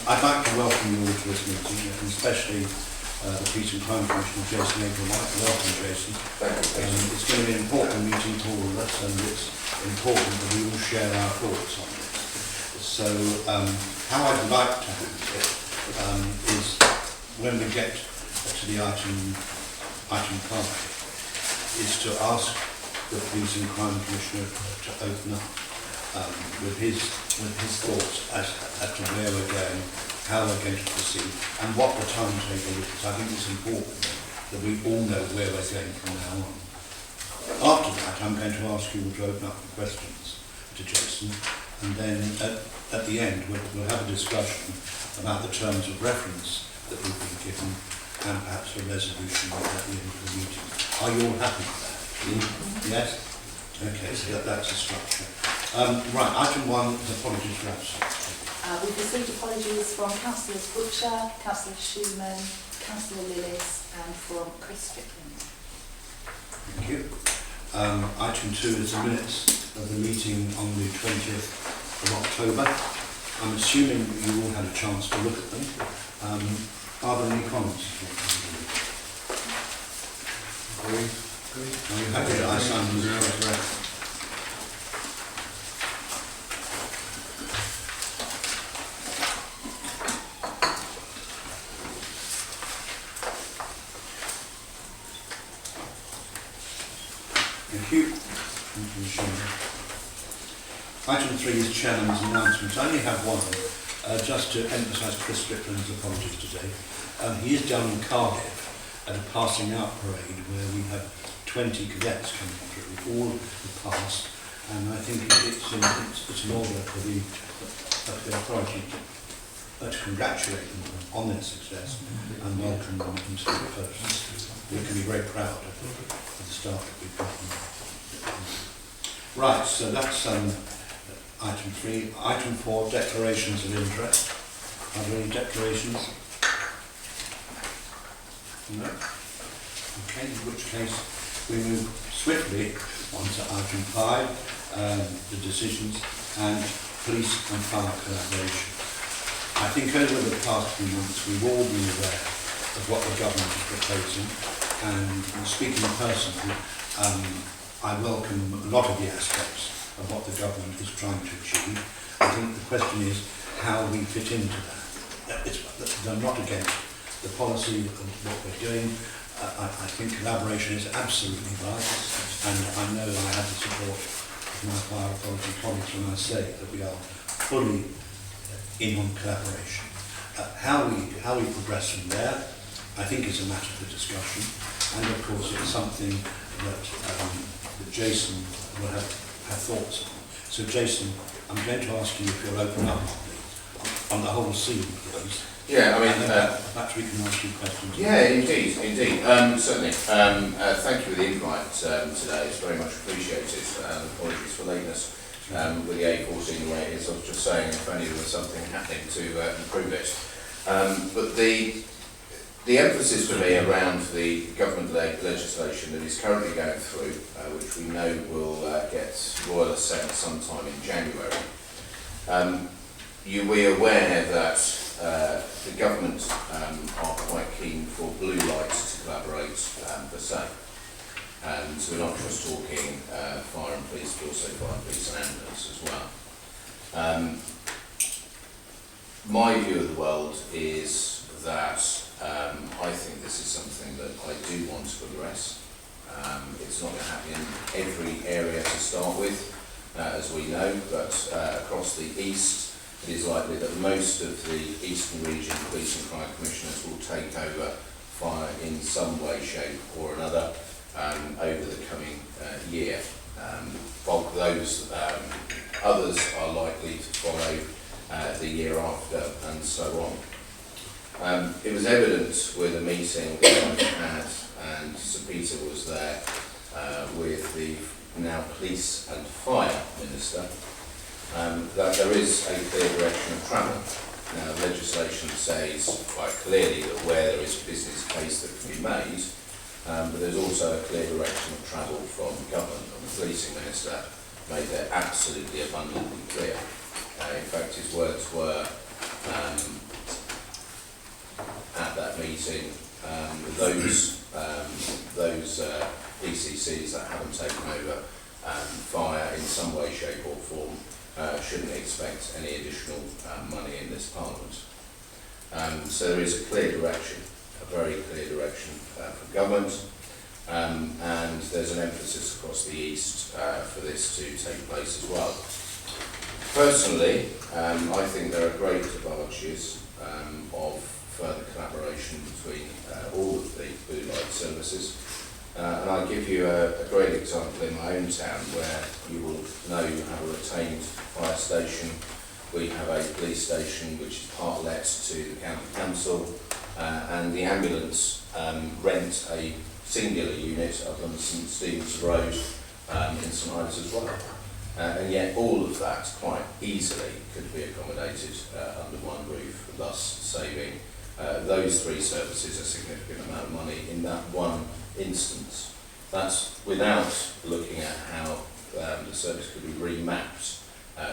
I'd like to welcome you all to this meeting, and especially the Peace and Crime Commissioner, Jason Abraham. I'd like to welcome Jason. Thank you. It's going to be an important meeting for all of us, and it's important that we all share our thoughts on this. So, how I'd like to handle it is when we get to the item 5, is to ask the Police and Crime Commissioner to open up with his thoughts as to where we're going, how we're going to proceed, and what the timetable is. I think it's important that we all know where we're going from now on. After that, I'm going to ask you all to open up for questions to Jason, and then at the end we'll have a discussion about the terms of reference that we've been given, and perhaps a resolution at the end of the meeting. Are you all happy with that? Yes? Okay, so that's the structure. Right, item 1 is apologies for absence. We've received apologies from Councillors Butcher, Councillor Schumann, Councillor Lillis and from Chris Strickland. Thank you. Item 2 is the minutes of the meeting on the 20th of October. I'm assuming you all had a chance to look at them. Are there any comments? Are you happy that I signed them as correct? Thank you. Thank you, Michelle. Item 3 is Chairman's announcements. I only have one, just to emphasise Chris Strickland's apologies today. He is down in Cardiff at a passing out parade where we have 20 cadets coming through, all have passed, and I think it's an order for the authority to congratulate them on their success and welcome them into the post. We can be very proud of the staff that we've got. Right, so that's item 3. Item 4, declarations of interest. Are there any declarations? No? Okay, in which case we move swiftly on to item 5, the decisions and police and fire collaboration. I think over the past few months we've all been aware of what the government is proposing, and speaking personally, I welcome a lot of the aspects of what the government is trying to achieve. I think the question is how we fit into that. I'm not against the policy of what we're doing. I think collaboration is absolutely vital, and I know I have the support of my fire authority colleagues when I say that we are fully in on collaboration. How we progress from there, I think, is a matter for discussion, and of course it's something that Jason will have thoughts on. So Jason, I'm going to ask you if you'll open up on the whole scene, please. Yeah, I mean, perhaps we can ask you questions. Yeah, indeed. Certainly. Thank you for the invite today. It's very much appreciated. Apologies for lateness with the A14 the way it is. I was just saying if only there was something happening to improve it. But the emphasis for me around the government-led legislation that is currently going through, which we know will get royal assent sometime in January. You be aware that the government are quite keen for blue lights to collaborate per se. And so we're not just talking fire and police, but also fire, police and ambulance as well. My view of the world is that I think this is something that I do want to progress. It's not going to happen in every area to start with, as we know, but across the east, it is likely that most of the Eastern Region Police and Crime Commissioners will take over fire in some way, shape or another over the coming year. While those others are likely to follow the year after and so on. It was evident with a meeting that I had, and Sir Peter was there, with the now Police and Fire Minister, that there is a clear direction of travel. Now, legislation says quite clearly that where there is a business case that can be made, but there's also a clear direction of travel from government, and the Policing Minister made that absolutely abundantly clear. In fact, his words were, those ECCs that haven't taken over fire in some way, shape or form shouldn't expect any additional money in this Parliament. So there is a clear direction, a very clear direction for government, and there's an emphasis across the East for this to take place as well. Personally, I think there are great advantages of further collaboration between all of the blue light services. And I'll give you a great example in my own town where you will know you have a retained fire station. We have a police station which is part let to the county council, and the ambulance rent a singular unit up on St Stephen's Road in St Ives as well. And yet all of that quite easily could be accommodated under one roof, thus saving those three services a significant amount of money in that one instance. That's without looking at how the service could be remapped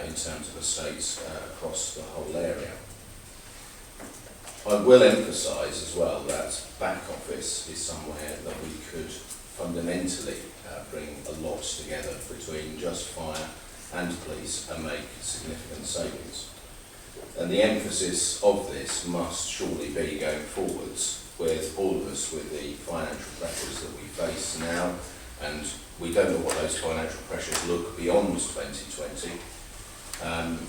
in terms of estates across the whole area. I will emphasise as well that back office is somewhere that we could fundamentally bring a lot together between just fire and police and make significant savings. And the emphasis of this must surely be going forwards with all of us with the financial pressures that we face now, and we don't know what those financial pressures look beyond 2020,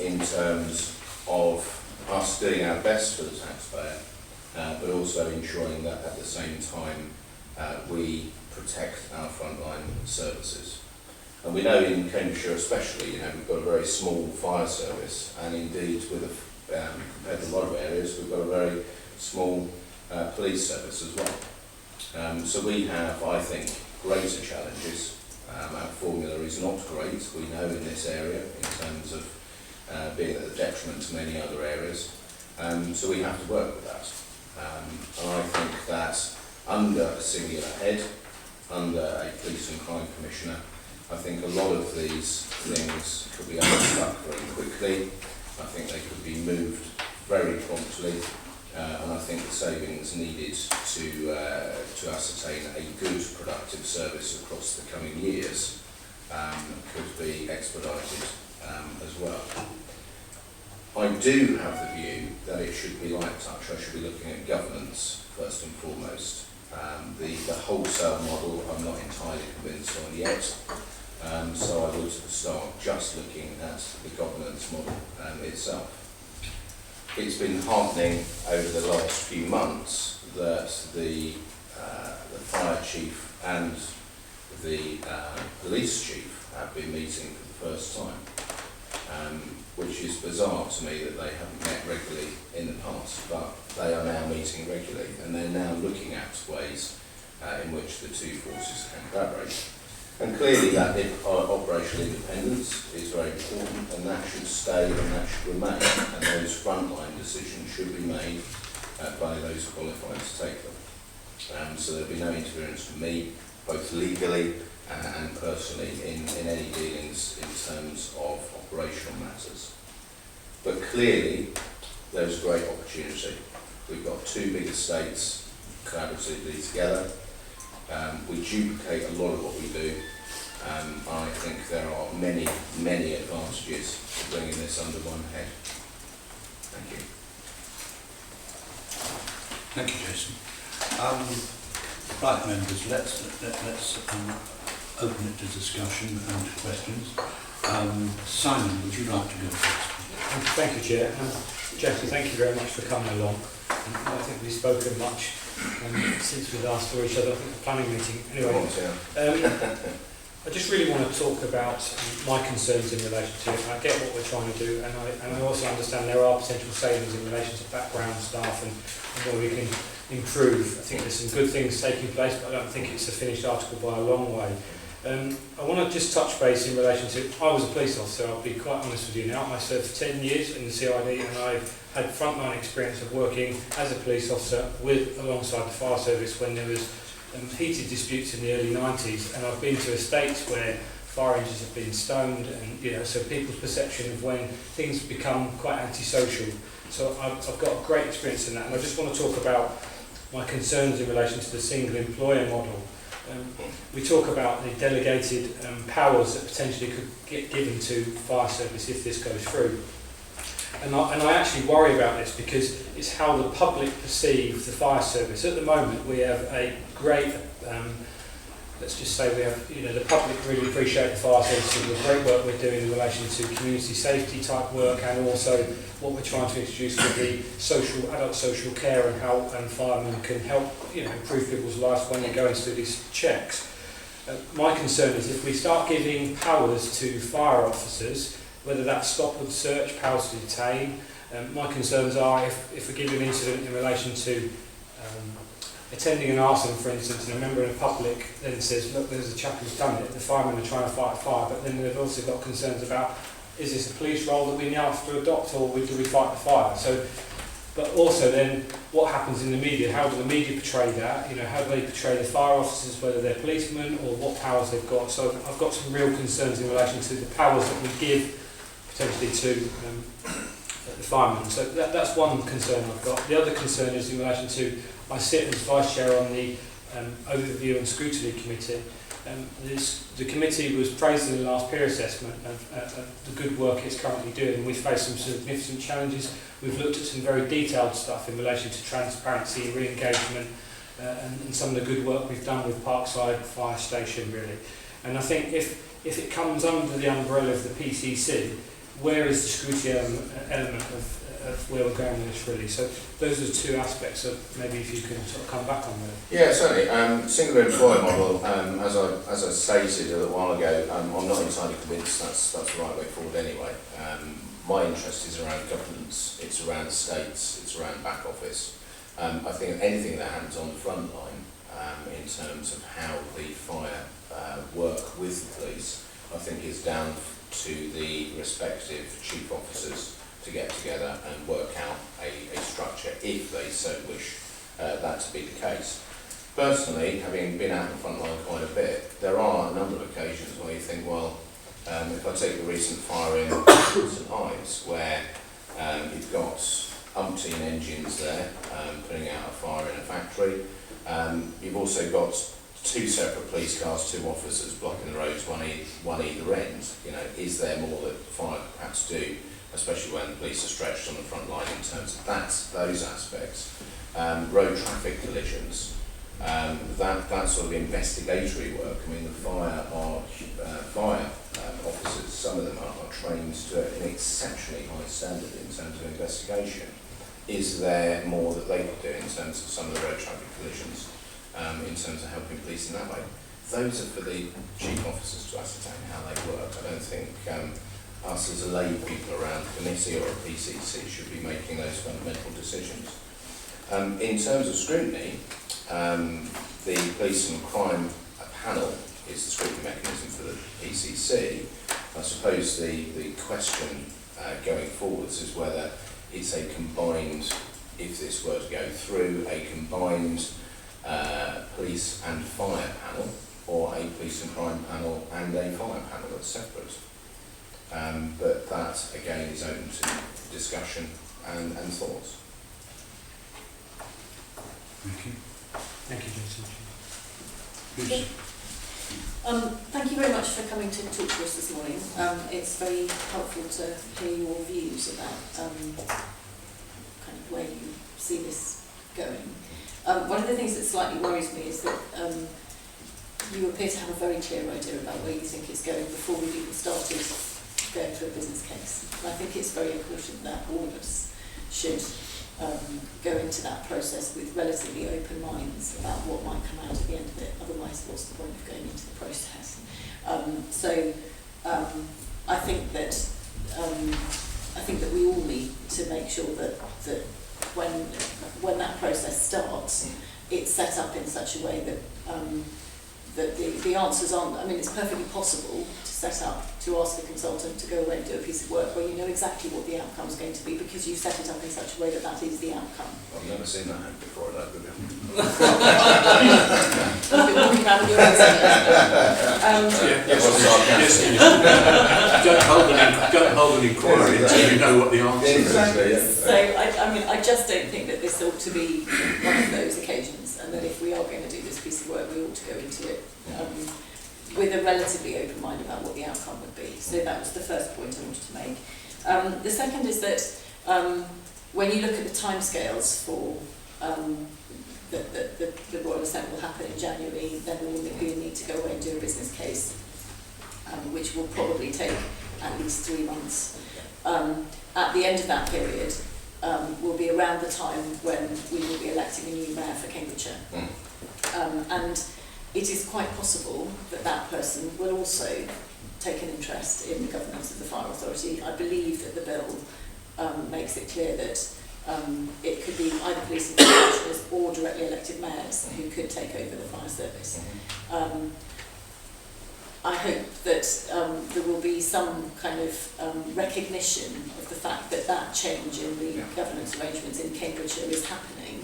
in terms of us doing our best for the taxpayer, but also ensuring that at the same time we protect our frontline services. And we know in Cambridgeshire especially, we've got a very small fire service, and indeed compared to a lot of areas, we've got a very small police service as well. So we have, I think, greater challenges. Our formula is not great, we know, in this area in terms of being at the detriment to many other areas. So we have to work with that. And I think that under a singular head, under a police and crime commissioner, I think a lot of these things could be unstuck very quickly. I think they could be moved very promptly, and I think the savings needed to ascertain a good, productive service across the coming years could be expedited as well. I do have the view that it should be light touch. I should be looking at governance first and foremost. The wholesale model I'm not entirely convinced on yet, so I would start just looking at the governance model itself. It's been heartening over the last few months that the fire chief and the police chief have been meeting for the first time, which is bizarre to me that they haven't met regularly in the past, but they are now meeting regularly, and they're now looking at ways in which the two forces can collaborate. And clearly that operational independence is very important, and that should stay and that should remain, and those frontline decisions should be made by those qualified to take them. So there'll be no interference from me, both legally and personally, in any dealings in terms of operational matters. But clearly there's great opportunity. We've got two big estates collaboratively together. We duplicate a lot of what we do. I think there are many, many advantages to bringing this under one head. Thank you. Thank you, Jason. Right, members, let's open it to discussion and questions. Simon, would you like to go first? Thank you, Chair. Jason, thank you very much for coming along. I think we've spoken much since we last saw each other at the planning meeting. Anyway, I just really want to talk about my concerns in relation to it. I get what we're trying to do, and I also understand there are potential savings in relation to background staff and where we can improve. I think there's some good things taking place, but I don't think it's a finished article by a long way. I want to just touch base in relation to, I was a police officer, I'll be quite honest with you now. I served for 10 years in the CID, and I've had frontline experience of working as a police officer alongside the fire service when there was heated disputes in the early 90s, and I've been to estates where fire engines have been stoned, and so people's perception of when things become quite antisocial. So I've got a great experience in that, and I just want to talk about my concerns in relation to the single employer model. We talk about the delegated powers that potentially could get given to fire service if this goes through. And I actually worry about this because it's how the public perceive the fire service. At the moment we have a great, let's just say we have, the public really appreciate the fire service and the great work we're doing in relation to community safety type work, and also what we're trying to introduce with the adult social care and how firemen can help improve people's lives when they're going through these checks. My concern is if we start giving powers to fire officers, whether that's stop and search, powers to detain, my concerns are if we give an incident in relation to attending an arson, for instance, and a member of the public then says, look, there's a chap who's done it, the firemen are trying to fight a fire, but then they've also got concerns about, is this a police role that we now have to adopt, or do we fight the fire? So, but also then, what happens in the media? How do the media portray that? How do they portray the fire officers, whether they're policemen or what powers they've got? So I've got some real concerns in relation to the powers that we give potentially to the firemen. So that's one concern I've got. The other concern is in relation to, I sit as Vice Chair on the Overview and Scrutiny Committee. The committee was praised in the last peer assessment of the good work it's currently doing, and we've faced some significant challenges. We've looked at some very detailed stuff in relation to transparency, re-engagement, and some of the good work we've done with Parkside Fire Station, really. And I think if it comes under the umbrella of the PCC, where is the scrutiny element of where we're going with this, really? So those are two aspects of maybe if you can sort of come back on that. Yeah, certainly. Single employer model, as I stated a little while ago, I'm not entirely convinced that's the right way forward anyway. My interest is around governance, it's around estates, it's around back office. I think anything that happens on the front line in terms of how the fire work with the police, I think is down to the respective chief officers to get together and work out a structure if they so wish that to be the case. Personally, having been out on the front line quite a bit, there are a number of occasions where you think, well, if I take the recent fire in St Ives, where you've got umpteen engines there putting out a fire in a factory, you've also got two separate police cars, two officers blocking the roads, one either end. Is there more that fire perhaps do, especially when the police are stretched on the front line in terms of those aspects. Road traffic collisions, that sort of investigatory work. I mean, the fire officers, some of them are trained to an exceptionally high standard in terms of investigation. Is there more that they could do in terms of some of the road traffic collisions, in terms of helping police in that way? Those are for the chief officers to ascertain how they work. I don't think us as a lay people around the committee or a PCC should be making those fundamental decisions. In terms of scrutiny, the police and crime panel is the scrutiny mechanism for the PCC. I suppose the question going forwards is whether it's a combined, if this were to go through, a combined police and fire panel, or a police and crime panel and a fire panel that's separate. But that, again, is open to discussion and thoughts. Thank you. Thank you, Jason. Bruce? Thank you very much for coming to talk to us this morning. It's very helpful to hear your views about kind of where you see this going. One of the things that slightly worries me is that you appear to have a very clear idea about where you think it's going before we've even started going through a business case. And I think it's very important that all of us should go into that process with relatively open minds about what might come out at the end of it. Otherwise, what's the point of going into the process? I think that we all need to make sure that when that process starts, it's set up in such a way that that the answers aren't, I mean, it's perfectly possible to set up, to ask a consultant to go away and do a piece of work where you know exactly what the outcome is going to be because you've set it up in such a way that that is the outcome. I've never seen that happen before at Oakwood. I've been walking around with your Don't hold an inquiry until you know what the answer is. So I mean, I just don't think that this ought to be one of those occasions, and that if we are going to do this piece of work, we ought to go into it with a relatively open mind about what the outcome would be. So that was the first point I wanted to make. The second is that when you look at the timescales for the Royal Assent will happen in January, then there will be a need to go away and do a business case, which will probably take at least 3 months. At the end of that period will be around the time when we will be electing a new mayor for Cambridgeshire. And it is quite possible that that person will also take an interest in the governance of the Fire Authority. I believe that the bill makes it clear that it could be either police and commissioners or directly elected mayors who could take over the fire service. I hope that there will be some kind of recognition of the fact that that change in the governance arrangements in Cambridgeshire is happening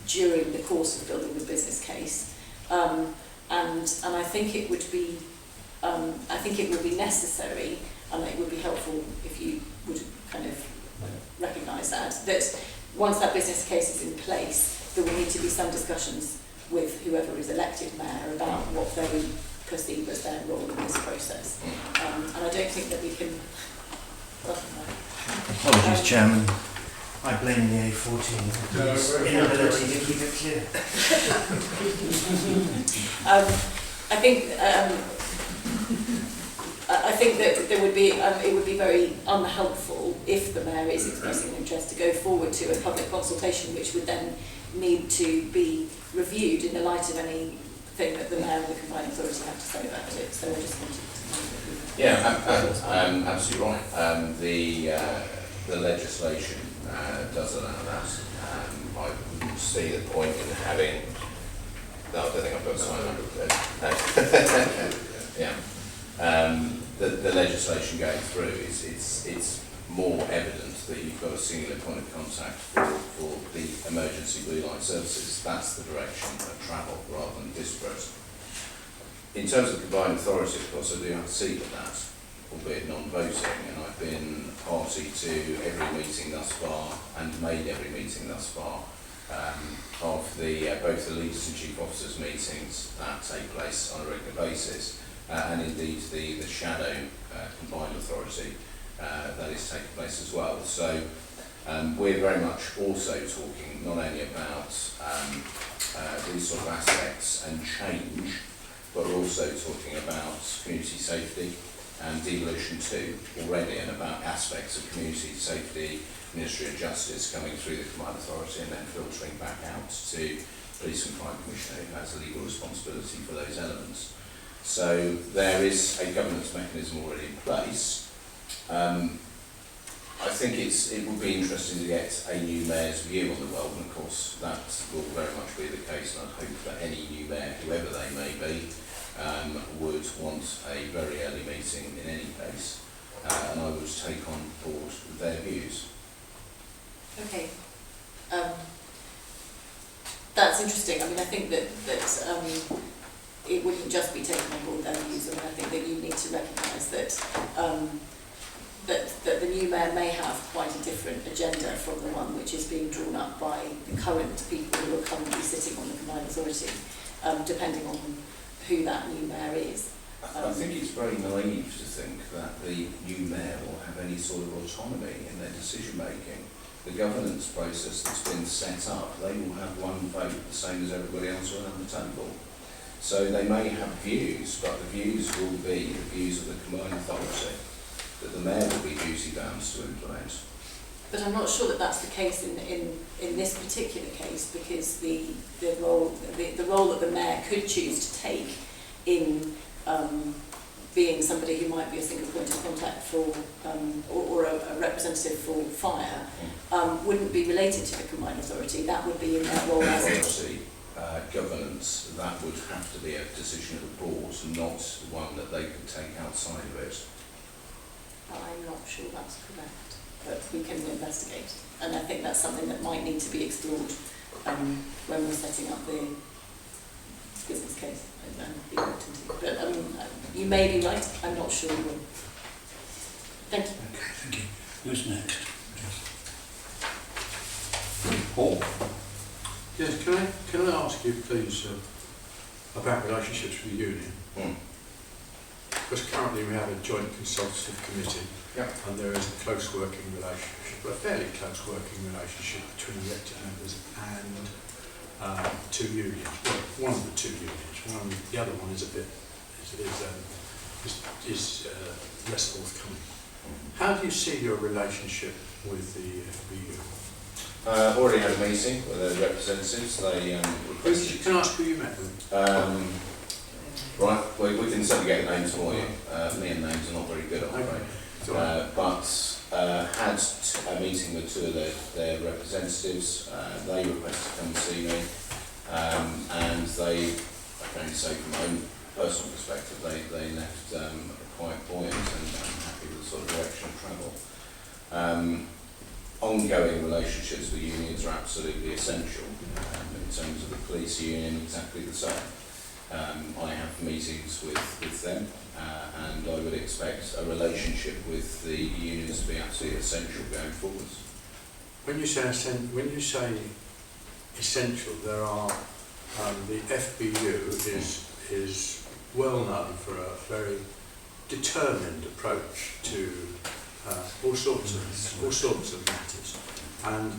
during the course of building the business case. And I think it would be necessary, and it would be helpful if you would kind of recognise that once that business case is in place, there will need to be some discussions with whoever is elected mayor about what they perceive as their role in this process. And I don't think that we can... Apologies, Chairman. I blame the A14 for its inability to keep it clear. I think that there would be, it would be very unhelpful if the mayor is expressing an interest to go forward to a public consultation, which would then need to be reviewed in the light of anything that the mayor and the Combined Authority have to say about it. So I just wanted to... Yeah, absolutely right. The legislation does allow that. I wouldn't see the point in having... No, I don't think I've got time. The legislation going through it's more evident that you've got a singular point of contact for the emergency blue light services. That's the direction of travel rather than disparate. In terms of combined authority, of course, I do have a seat at that, albeit non-voting, and I've been party to every meeting thus far and made every meeting thus far of both the leaders and chief officers meetings that take place on a regular basis. And indeed the shadow combined authority that is taking place as well. So we're very much also talking not only about these sort of aspects and change, but we're also talking about community safety and devolution too already, and about aspects of community safety, Ministry of Justice coming through the combined authority and then filtering back out to Police and Crime Commissioner who has a legal responsibility for those elements. So there is a governance mechanism already in place. I think it would be interesting to get a new mayor's view on the world, and of course that will very much be the case, and I'd hope that any new mayor, whoever they may be, would want a very early meeting in any case, and I would take on board their views. Okay. That's interesting. I mean, I think that it wouldn't just be taken on board their views. I mean, I think that you need to recognise that that the new mayor may have quite a different agenda from the one which is being drawn up by the current people who are currently sitting on the combined authority, depending on who that new mayor is. I think it's very naive to think that the new mayor will have any sort of autonomy in their decision making. The governance process that's been set up, they will have one vote the same as everybody else around the table. So they may have views, but the views will be the views of the combined authority that the mayor will be duty bound to implement. But I'm not sure that that's the case in this particular case, because the role that the mayor could choose to take in being somebody who might be a single point of contact for or a representative for fire wouldn't be related to the combined authority. That would be in their role as authority governance, that would have to be a decision of the board, not one that they could take outside of it. I'm not sure that's correct, but we can investigate. And I think that's something that might need to be explored when we're setting up the business case and the opportunity. But you may be right, I'm not sure you will. Thank you. Okay, thank you. Who's next? Paul? Yes, can I ask you please about relationships with the union? Because currently we have a joint consultative committee, and there is a close working relationship, a fairly close working relationship between elected members and two unions. Well, one of the two unions. The other one is a bit less forthcoming. How do you see your relationship with the FBU? Already had a meeting with their representatives. They requested. Can I ask who you met with? Right, we can certainly get the names for you. Me and names are not very good, I'm afraid. But had a meeting with two of their representatives. They requested to come and see me, and they, I can only say from my own personal perspective, they left quite buoyant and happy with the sort of direction of travel. Ongoing relationships with unions are absolutely essential. In terms of the police union, exactly the same. I have meetings with them, and I would expect a relationship with the unions to be absolutely essential going forwards. When you say essential, there are the FBU is well known for a very determined approach to all sorts of matters, and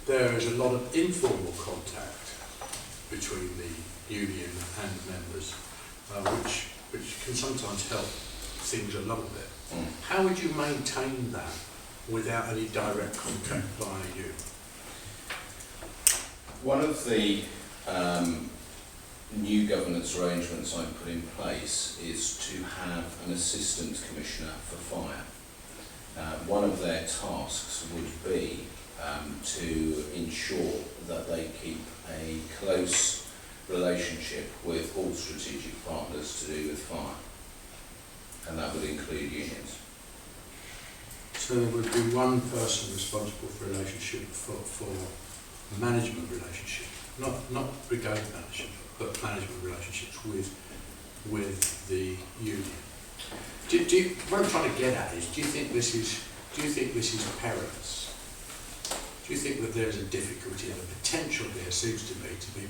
there is a lot of informal contact between the union and members, which can sometimes help things a little bit. How would you maintain that without any direct contact via you? One of the new governance arrangements I put in place is to have an assistant commissioner for fire. One of their tasks would be to ensure that they keep a close relationship with all strategic partners to do with fire, and that would include unions. So there would be one person responsible for relationship for management relationship, not brigade management, but management relationships with the union. What I'm trying to get at is, do you think this is perilous? Do you think that there's a difficulty and a potential here seems to me to be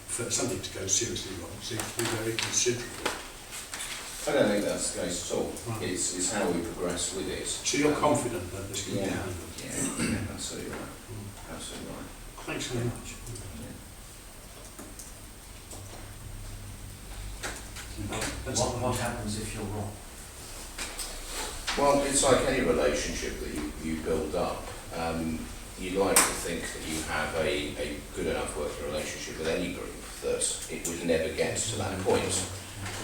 for something to go seriously wrong seems to be very considerable? I don't think that's the case at all. Right. It's how we progress with it. So you're confident that this can be handled? Yeah, absolutely right. Absolutely right. Thanks very much. What happens if you're wrong? Well, it's like any relationship that you build up. You'd like to think that you have a good enough working relationship with any group that it would never get to that point.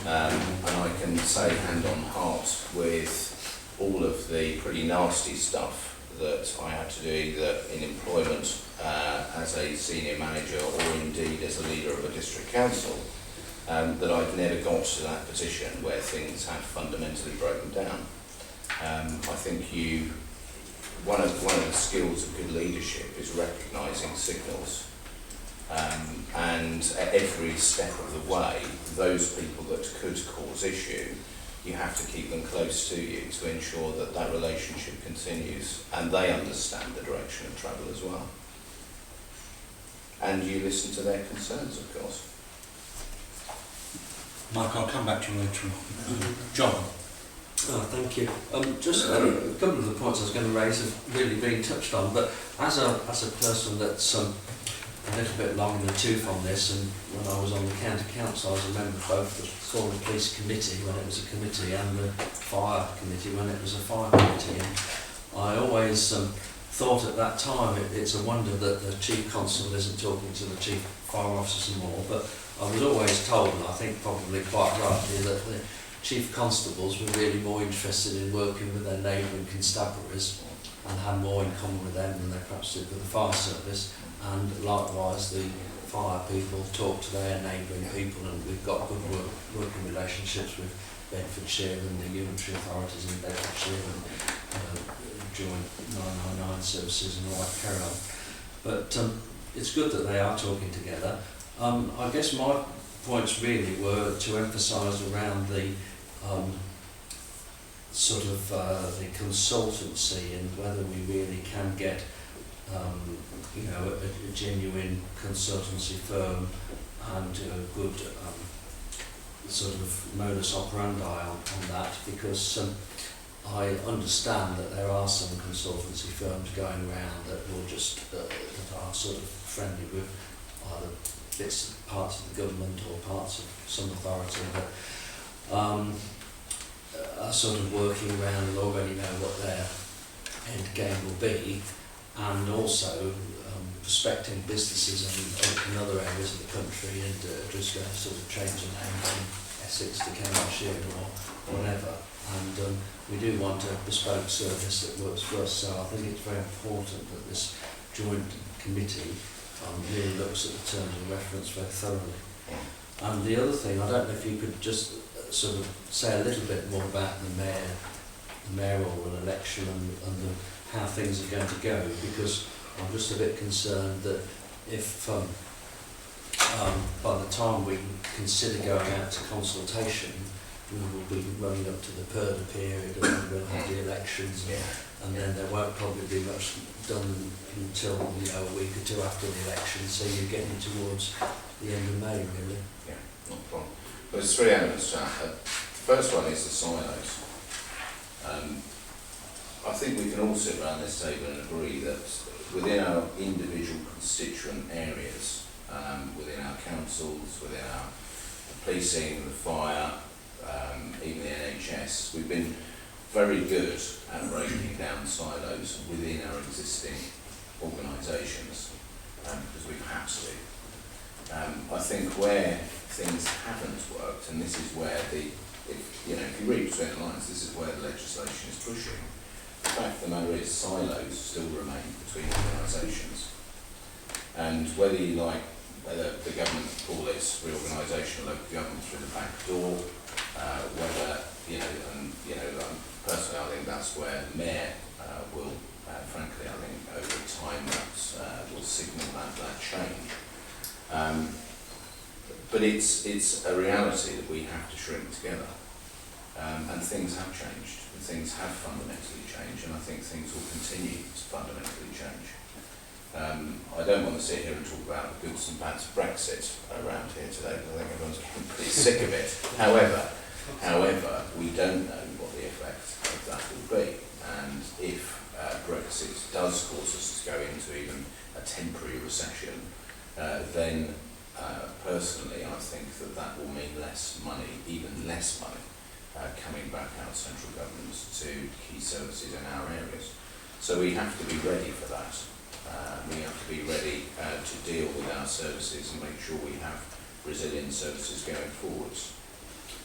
And I can say hand on heart with all of the pretty nasty stuff that I had to do either in employment as a senior manager or indeed as a leader of a district council, that I've never got to that position where things had fundamentally broken down. I think one of the skills of good leadership is recognising signals, and at every step of the way, those people that could cause issue, you have to keep them close to you to ensure that that relationship continues and they understand the direction of travel as well. And you listen to their concerns, of course. Mike, I'll come back to you later on. John? Thank you. Just a couple of the points I was going to raise have really been touched on, but as a person that's a little bit long in the tooth on this, and when I was on the county council I was a member of both the Thornley Police Committee when it was a committee and the Fire Committee when it was a fire committee, and I always thought at that time it's a wonder that the Chief Constable isn't talking to the Chief Fire Officers more, but I was always told, and I think probably quite rightly, that the Chief Constables were really more interested in working with their neighbouring constabularies and had more in common with them than they perhaps did with the fire service, and likewise the fire people talk to their neighbouring people, and we've got good working relationships with Bedfordshire and the unitary authorities in Bedfordshire and joint 999 services and all that carry on. But it's good that they are talking together. I guess my points really were to emphasise around the sort of the consultancy and whether we really can get you know, a genuine consultancy firm and a good sort of modus operandi on that, because I understand that there are some consultancy firms going around that will just that are sort of friendly with either bits, parts of the government or parts of some authority that are sort of working around and already know what their end game will be, and also prospecting businesses in other areas of the country and just going to sort of change the name from Essex to Cambridgeshire or whatever. And we do want a bespoke service that works for us, so I think it's very important that this joint committee really looks at the terms of reference very thoroughly. And the other thing, I don't know if you could just sort of say a little bit more about the mayoral election and how things are going to go, because I'm just a bit concerned that if by the time we consider going out to consultation, we will be running up to the PERDA period and then we'll have the elections, and then there won't probably be much done until, you know, a week or two after the election, so you're getting towards the end of May really. Yeah, not a problem. But there's three elements to that. The first one is the silos. I think we can all sit around this table and agree that within our individual constituent areas, within our councils, within our policing, the fire, even the NHS, we've been very good at breaking down silos within our existing organisations, because we have to. I think where things haven't worked, and this is where if you read between the lines, this is where the legislation is pushing. The fact of the matter is silos still remain between organisations, and whether the government call it reorganisation of local government through the back door, whether personally I think that's where the mayor will, frankly I think over time that will signal that change. But it's a reality that we have to shrink together, and things have changed. Things have fundamentally changed, and I think things will continue to fundamentally change. I don't want to sit here and talk about the goods and bads of Brexit around here today, because I think everyone's getting pretty sick of it. However, we don't know what the effect of that will be, and if Brexit does cause us to go into even a temporary recession, then personally I think that will mean less money, even less money, coming back out of central governments to key services in our areas. So we have to be ready for that. We have to be ready to deal with our services and make sure we have resilient services going forwards.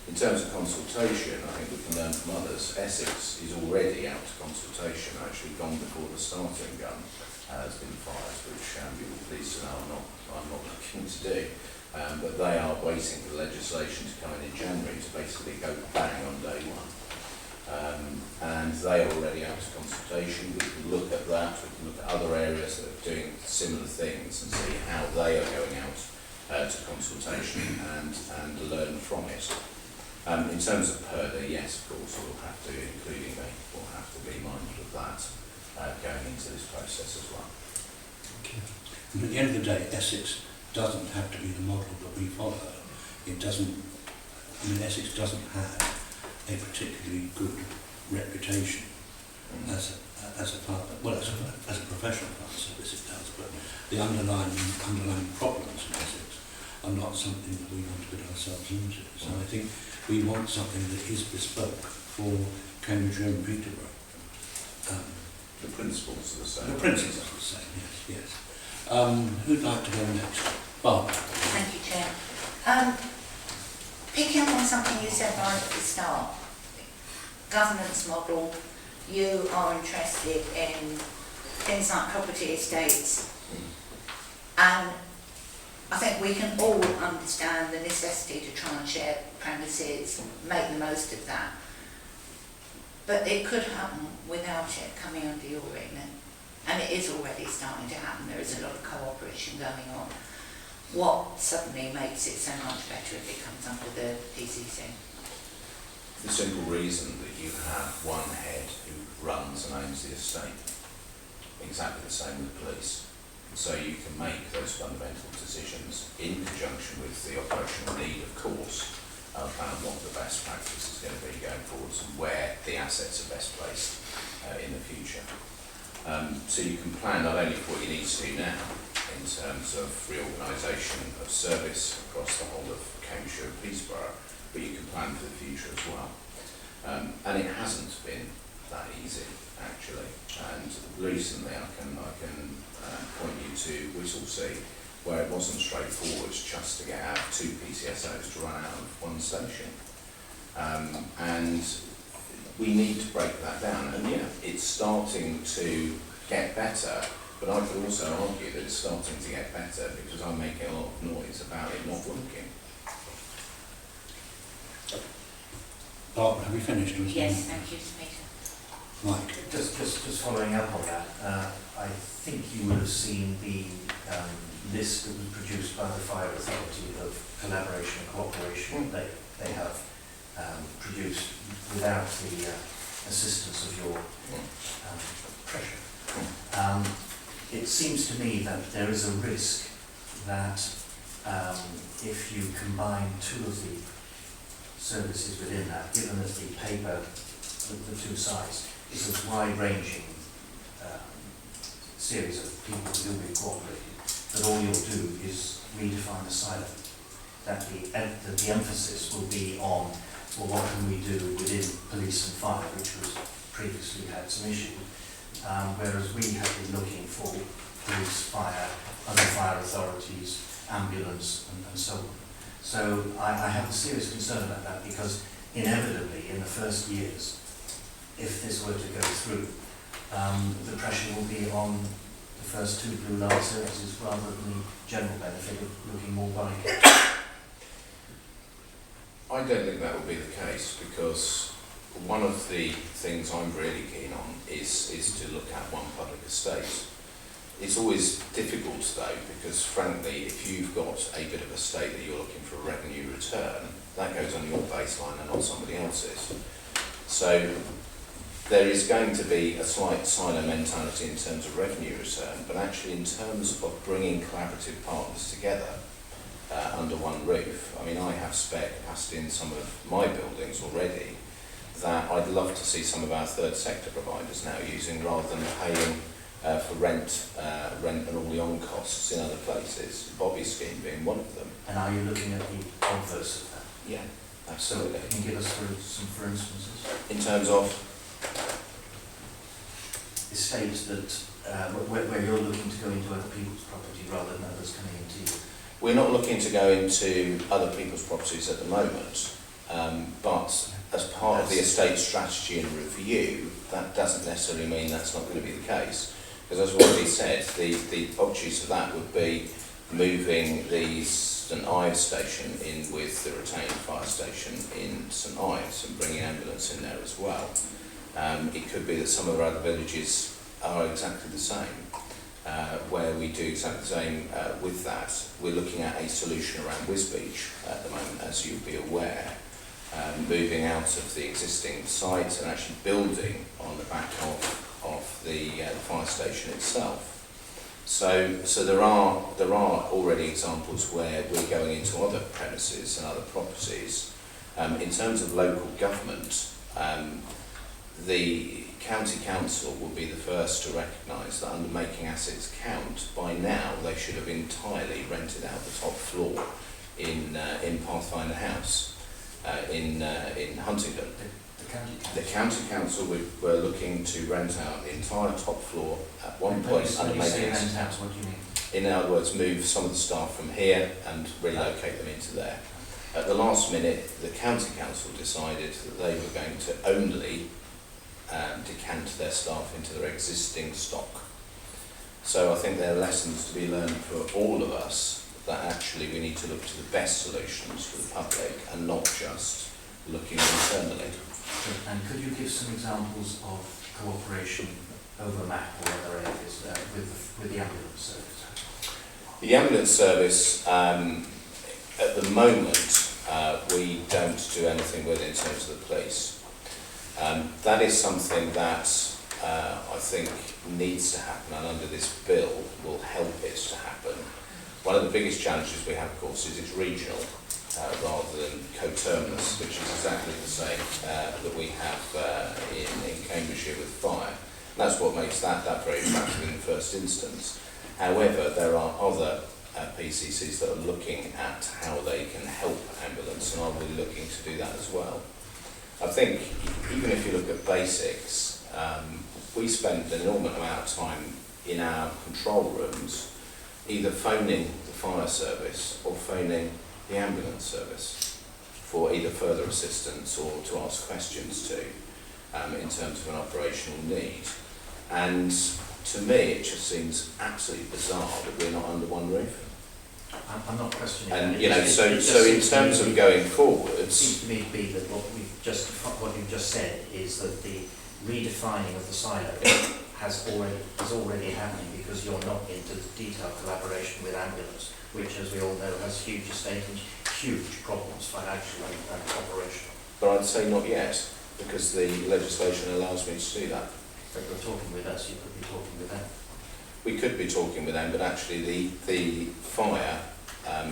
In terms of consultation, I think we can learn from others. Essex is already out to consultation, actually gone before the starting gun has been fired, which you will be pleased to know I'm not looking to do. But they are waiting for the legislation to come in January to basically go bang on day one. And they are already out to consultation. We can look at that, we can look at other areas that are doing similar things and see how they are going out to consultation and learn from it. In terms of PERDA, yes, of course, we'll have to, including me, we'll have to be mindful of that going into this process as well. Okay. And at the end of the day, Essex doesn't have to be the model that we follow. It doesn't, Essex doesn't have a particularly good reputation as a professional fire service it does, but the underlying problems in Essex are not something that we want to put ourselves into. So I think we want something that is bespoke for Cambridgeshire and Peterborough. The principles are the same. The principles are the same, yes. Who'd like to go next? Barbara. Thank you, Chair. Picking up on something you said right at the start, governance model, you are interested in things like property estates. And I think we can all understand the necessity to try and share premises, make the most of that. But it could happen without it coming under your remit. And it is already starting to happen. There is a lot of cooperation going on. What suddenly makes it so much better if it comes under the PCC? The simple reason that you have one head who runs and owns the estate. Exactly the same with police. So you can make those fundamental decisions in conjunction with the operational need, of course, about what the best practice is going to be going forwards and where the assets are best placed in the future. So you can plan not only for what you need to do now in terms of reorganisation of service across the whole of Cambridgeshire and Peterborough, but you can plan for the future as well. And it hasn't been that easy, actually. And recently I can point you to Whittlesea, where it wasn't straightforward just to get out 2 PCSOs to run out of one station. And we need to break that down. And yeah, it's starting to get better, but I could also argue that it's starting to get better because I'm making a lot of noise about it not working. Barbara, have you finished? Yes, thank you, Peter. Mike? Just following up on that, I think you would have seen the list that was produced by the Fire Authority of collaboration and cooperation they have produced without the assistance of your pressure. It seems to me that there is a risk that if you combine 2 of the services within that, given that the paper, the 2 sides, is a wide-ranging series of people who will be cooperating, that all you'll do is redefine the silo. That the emphasis will be on, well, what can we do within police and fire, which was previously had some issue, whereas we have been looking for police, fire, other fire authorities, ambulance, and so on. So I have a serious concern about that because inevitably in the first years, if this were to go through, the pressure will be on the first 2 blue line services rather than the general benefit of looking more wide. I don't think that will be the case because one of the things I'm really keen on is to look at one public estate. It's always difficult though because frankly if you've got a bit of estate that you're looking for a revenue return, that goes on your baseline and not somebody else's. So there is going to be a slight silo mentality in terms of revenue return, but actually in terms of bringing collaborative partners together under one roof. I mean, I have spare capacity in some of my buildings already that I'd love to see some of our third sector providers now using rather than paying for rent and all the on costs in other places, Bobby's scheme being one of them. And are you looking at the obverse of that? Yeah, So absolutely. can you give us some for instances? In terms of, Estates that, where you're looking to go into other people's property rather than others coming into you? we're not looking to go into other people's properties at the moment, but as part of the estate strategy and review, that doesn't necessarily mean that's not going to be the case. Because as already said, the obtuse of that would be moving the St Ives station in with the retained fire station in St Ives and bringing ambulance in there as well. It could be that some of our other villages are exactly the same, where we do exactly the same with that. We're looking at a solution around Wisbeach at the moment, as you'll be aware, moving out of the existing site and actually building on the back of the fire station itself. So there are already examples where we're going into other premises and other properties. In terms of local government, the county council will be the first to recognise that under making assets count, by now they should have entirely rented out the top floor in Pathfinder House in Huntingdon. The county council were looking to rent out the entire top floor at one point under making rent out, what do you mean? in other words, move some of the staff from here and relocate them into there. At the last minute, the county council decided that they were going to only decant their staff into their existing stock. So I think there are lessons to be learned for all of us, that actually we need to look to the best solutions for the public and not just looking internally. And could you give some examples of cooperation over MAP or other areas with the ambulance service? The ambulance service, at the moment, we don't do anything with it in terms of the police. That is something that I think needs to happen, and under this bill will help it to happen. One of the biggest challenges we have, of course, is it's regional rather than coterminous, which is exactly the same that we have in Cambridgeshire with fire. And that's what makes that very attractive in the first instance. However, there are other PCCs that are looking at how they can help ambulance, and are we looking to do that as well? I think even if you look at basics, we spend an enormous amount of time in our control rooms either phoning the fire service or phoning the ambulance service for either further assistance or to ask questions to in terms of an operational need. And to me it just seems absolutely bizarre that we're not under one roof. I'm not questioning And that. you know, so in terms of going forwards, it seems to me to be that what you've just said is that the redefining of the silo is already happening, because you're not into the detailed collaboration with ambulance, which, as we all know, has huge estate and huge problems, financial and operational. but I'd say not yet, because the legislation allows me to do that. But you're talking with us, you could be talking with them. We could be talking with them, but actually the fire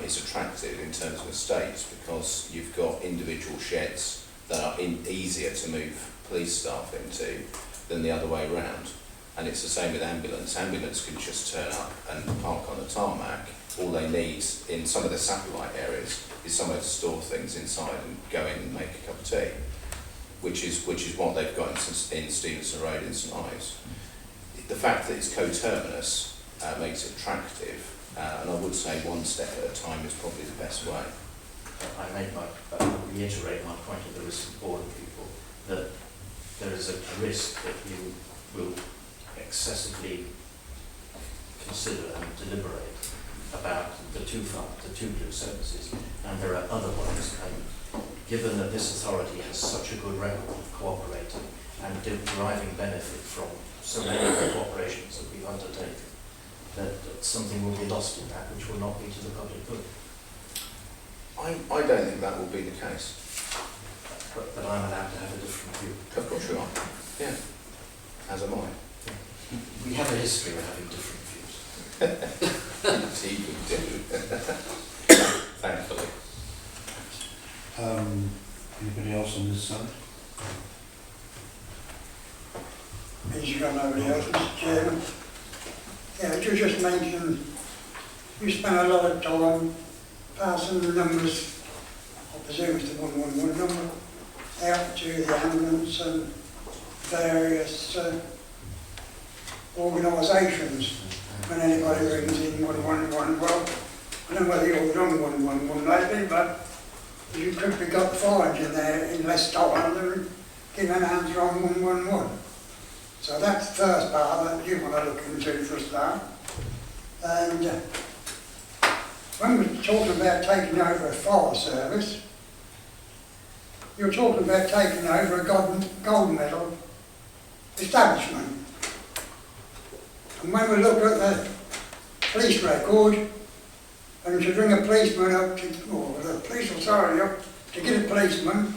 is attractive in terms of estates, because you've got individual sheds that are easier to move police staff into than the other way around. And it's the same with ambulance. Ambulance can just turn up and park on a tarmac. All they need in some of the satellite areas is somewhere to store things inside and go in and make a cup of tea, which is what they've got in Stevenson Road in St Ives. The fact that it's coterminous makes it attractive, and I would say one step at a time is probably the best way. I reiterate my point at the risk of boring people, that there is a risk that you will excessively consider and deliberate about the two blue services, and there are other ones. And given that this authority has such a good record of cooperating and deriving benefit from so many of the cooperations that we've undertaken, that something will be lost in that which will not be to the public good. I don't think that will be the case. But I'm allowed to have a different view. Of course you are. Yeah. As am I. We have a history of having different views. Indeed we do. Thankfully. Anybody else on this side? As you got nobody else, Mr. Chairman. Yeah, you just mentioned you spent a lot of time passing the numbers, I presume it's the 111 number, out to the ambulance and various organisations. When anybody rings in 111, well, I don't know whether you've done 111 lately, but you could be got fines in there in less time than giving an answer on 111. So that's the first part that you want to look into for a start. And when we're talking about taking over a fire service, you're talking about taking over a gold medal establishment. And when we look at the police record, and you bring a policeman up to, or the police authority up to get a policeman,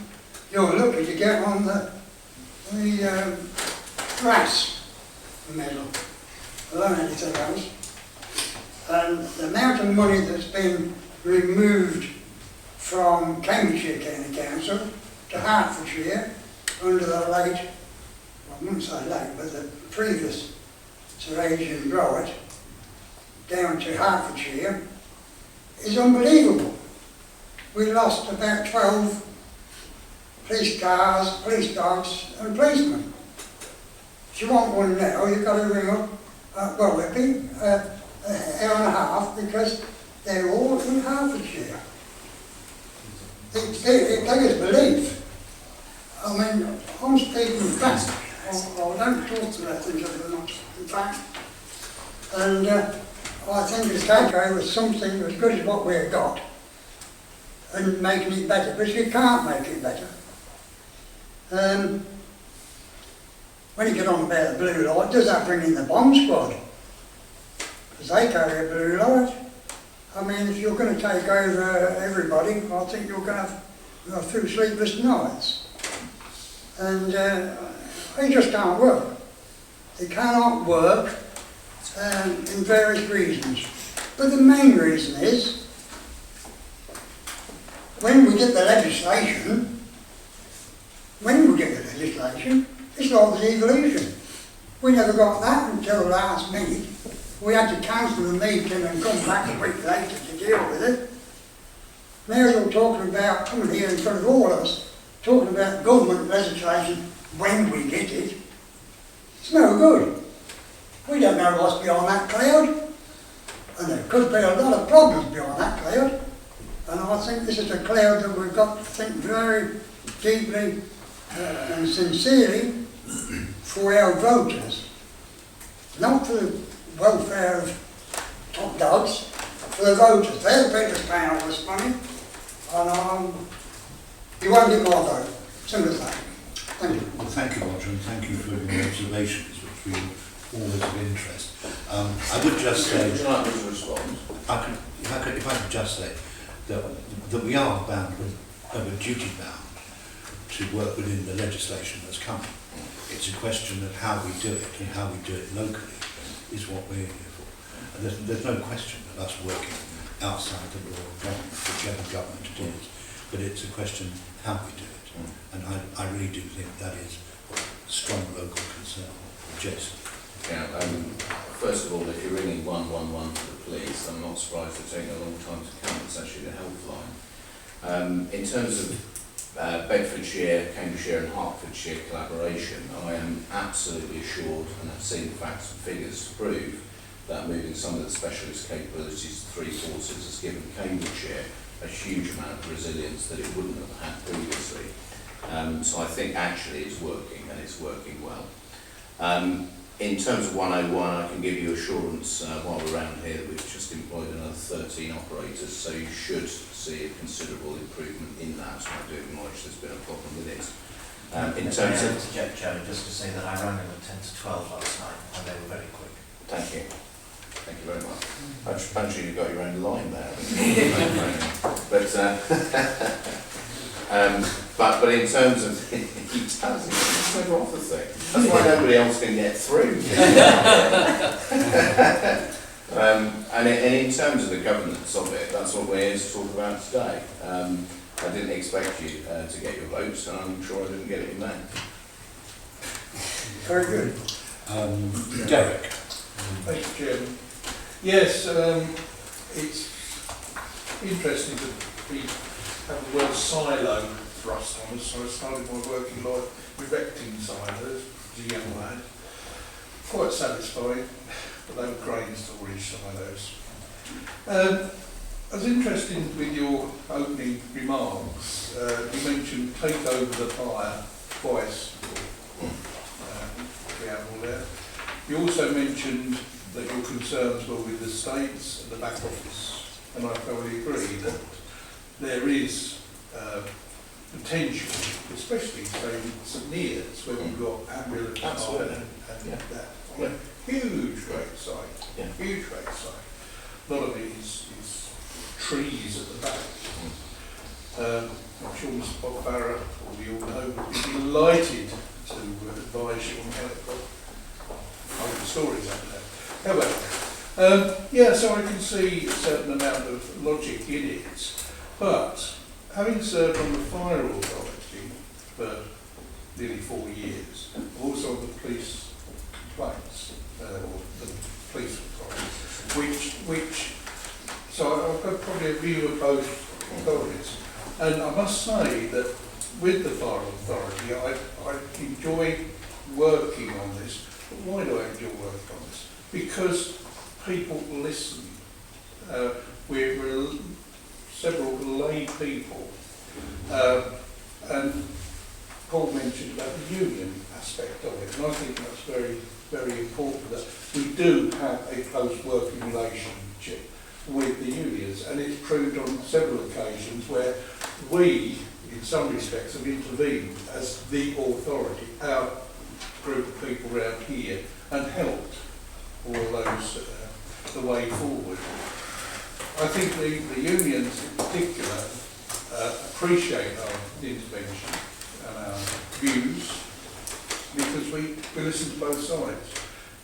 you're lucky to get on the brass medal, alone anything else. And the amount of money that's been removed from Cambridgeshire County Council to Hertfordshire under the late, well, I wouldn't say late, but the previous Sir Adrian Bright, down to Hertfordshire, is unbelievable. We lost about 12 police cars, police dogs and policemen. If you want one now, you've got to ring up, well, it'll be an hour and a half, because they're all in Hertfordshire. It beggars belief. I mean, I'm speaking back. I don't talk to that thing, in fact, And I think it's take over something as good as what we've got and making it better, because you can't make it better. When you get on about the blue light, does that bring in the bomb squad? Because they carry a blue light. I mean, if you're going to take over everybody, I think you're going to have a few sleepless nights. And it just can't work. It cannot work in various reasons. But the main reason is, when we get the legislation, it's like the evolution. We never got that until last minute. We had to cancel the meeting and come back a week later to deal with it. Now you're talking about coming here in front of all of us, talking about government legislation when we get it. It's no good. We don't know what's beyond that cloud. And there could be a lot of problems beyond that cloud. And I think this is a cloud that we've got to think very deeply and sincerely for our voters. Not for the welfare of top dogs, for the voters. They're the people paying all this money. And you won't get my vote. Simple as that. Thank you. Well, thank you, Roger, and thank you for your observations, which we always of interest. I would just say... Would you like me to respond? If I could just say that we are bound, we're duty bound to work within the legislation that's coming. It's a question of how we do it, and how we do it locally is what we're here for. And there's no question of us working outside the law of government, whichever government it is, but it's a question of how we do it. And I really do think that is a strong local concern. Jason. Yeah, first of all, if you're ringing 111 for the police, I'm not surprised it's taking a long time to come. It's actually the helpline. In terms of Bedfordshire, Cambridgeshire and Hertfordshire collaboration, I am absolutely assured and have seen the facts and figures to prove that moving some of the specialist capabilities to 3 forces has given Cambridgeshire a huge amount of resilience that it wouldn't have had previously. So I think actually it's working, and it's working well. In terms of 101, I can give you assurance while we're around here that we've just employed another 13 operators, so you should see a considerable improvement in that. So I do acknowledge there's been a problem with it. In terms of... interject, Joe, just to say that I rang them at 10 to 12 last night, and they were very quick. Thank you. Thank you very much. Actually, you've got your own line there. But in terms of he does, it's never off the thing. That's why nobody else can get through. And in terms of the governance of it, that's what we're here to talk about today. I didn't expect you to get your votes, and I'm sure I didn't get it in May. Very good. Derek. Thank you, Chairman. Yes, it's interesting to have the word silo thrust on us. So I started my working life erecting silos as a young lad. Quite satisfying, but they were grain storage silos. I was interested with your opening remarks. You mentioned take over the fire twice, preamble there. You also mentioned that your concerns were with the states and the back office, and I totally agree that there is potential, especially say with St Neots, where we've got ambulance fire and that on a huge rate site, huge rate site. A lot of it is trees at the back. I'm sure Mr Bob Barrett, or we all know, would be delighted to advise you on how it got over the stories out there. However, yeah, so I can see a certain amount of logic in it, but having served on the Fire Authority for nearly 4 years, also on the police complaints, or the police authority, which so I've got probably a view of both authorities, and I must say that with the Fire Authority, I enjoy working on this. But why do I enjoy working on this? Because people listen. We're several lay people, and Paul mentioned about the union aspect of it, and I think that's very very important that we do have a close working relationship with the unions, and it's proved on several occasions where we, in some respects, have intervened as the authority, our group of people around here, and helped all those the way forward. I think the unions in particular appreciate our intervention and our views because we listen to both sides.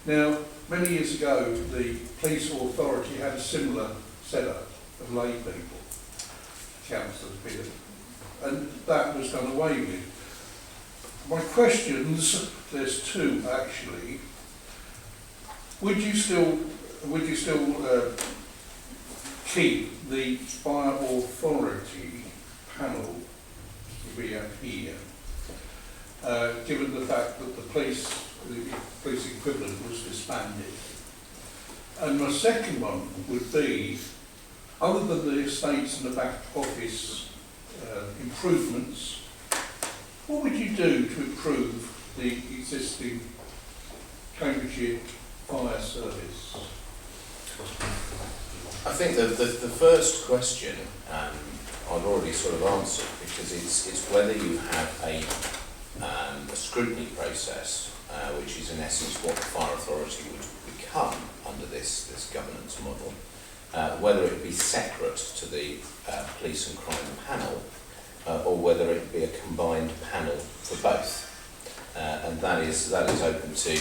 Now, many years ago, the police authority had a similar setup of lay people, councillors, and that was done away with. My questions, there's two actually. Would you still keep the fire authority panel we have here, given the fact that the police equivalent was disbanded? And my second one would be, other than the estates and the back office improvements, what would you do to improve the existing Cambridgeshire Fire Service? I think that the first question I've already sort of answered, because it's whether you have a scrutiny process, which is in essence what the fire authority would become under this governance model, whether it be separate to the police and crime panel, or whether it be a combined panel for both, and that is open to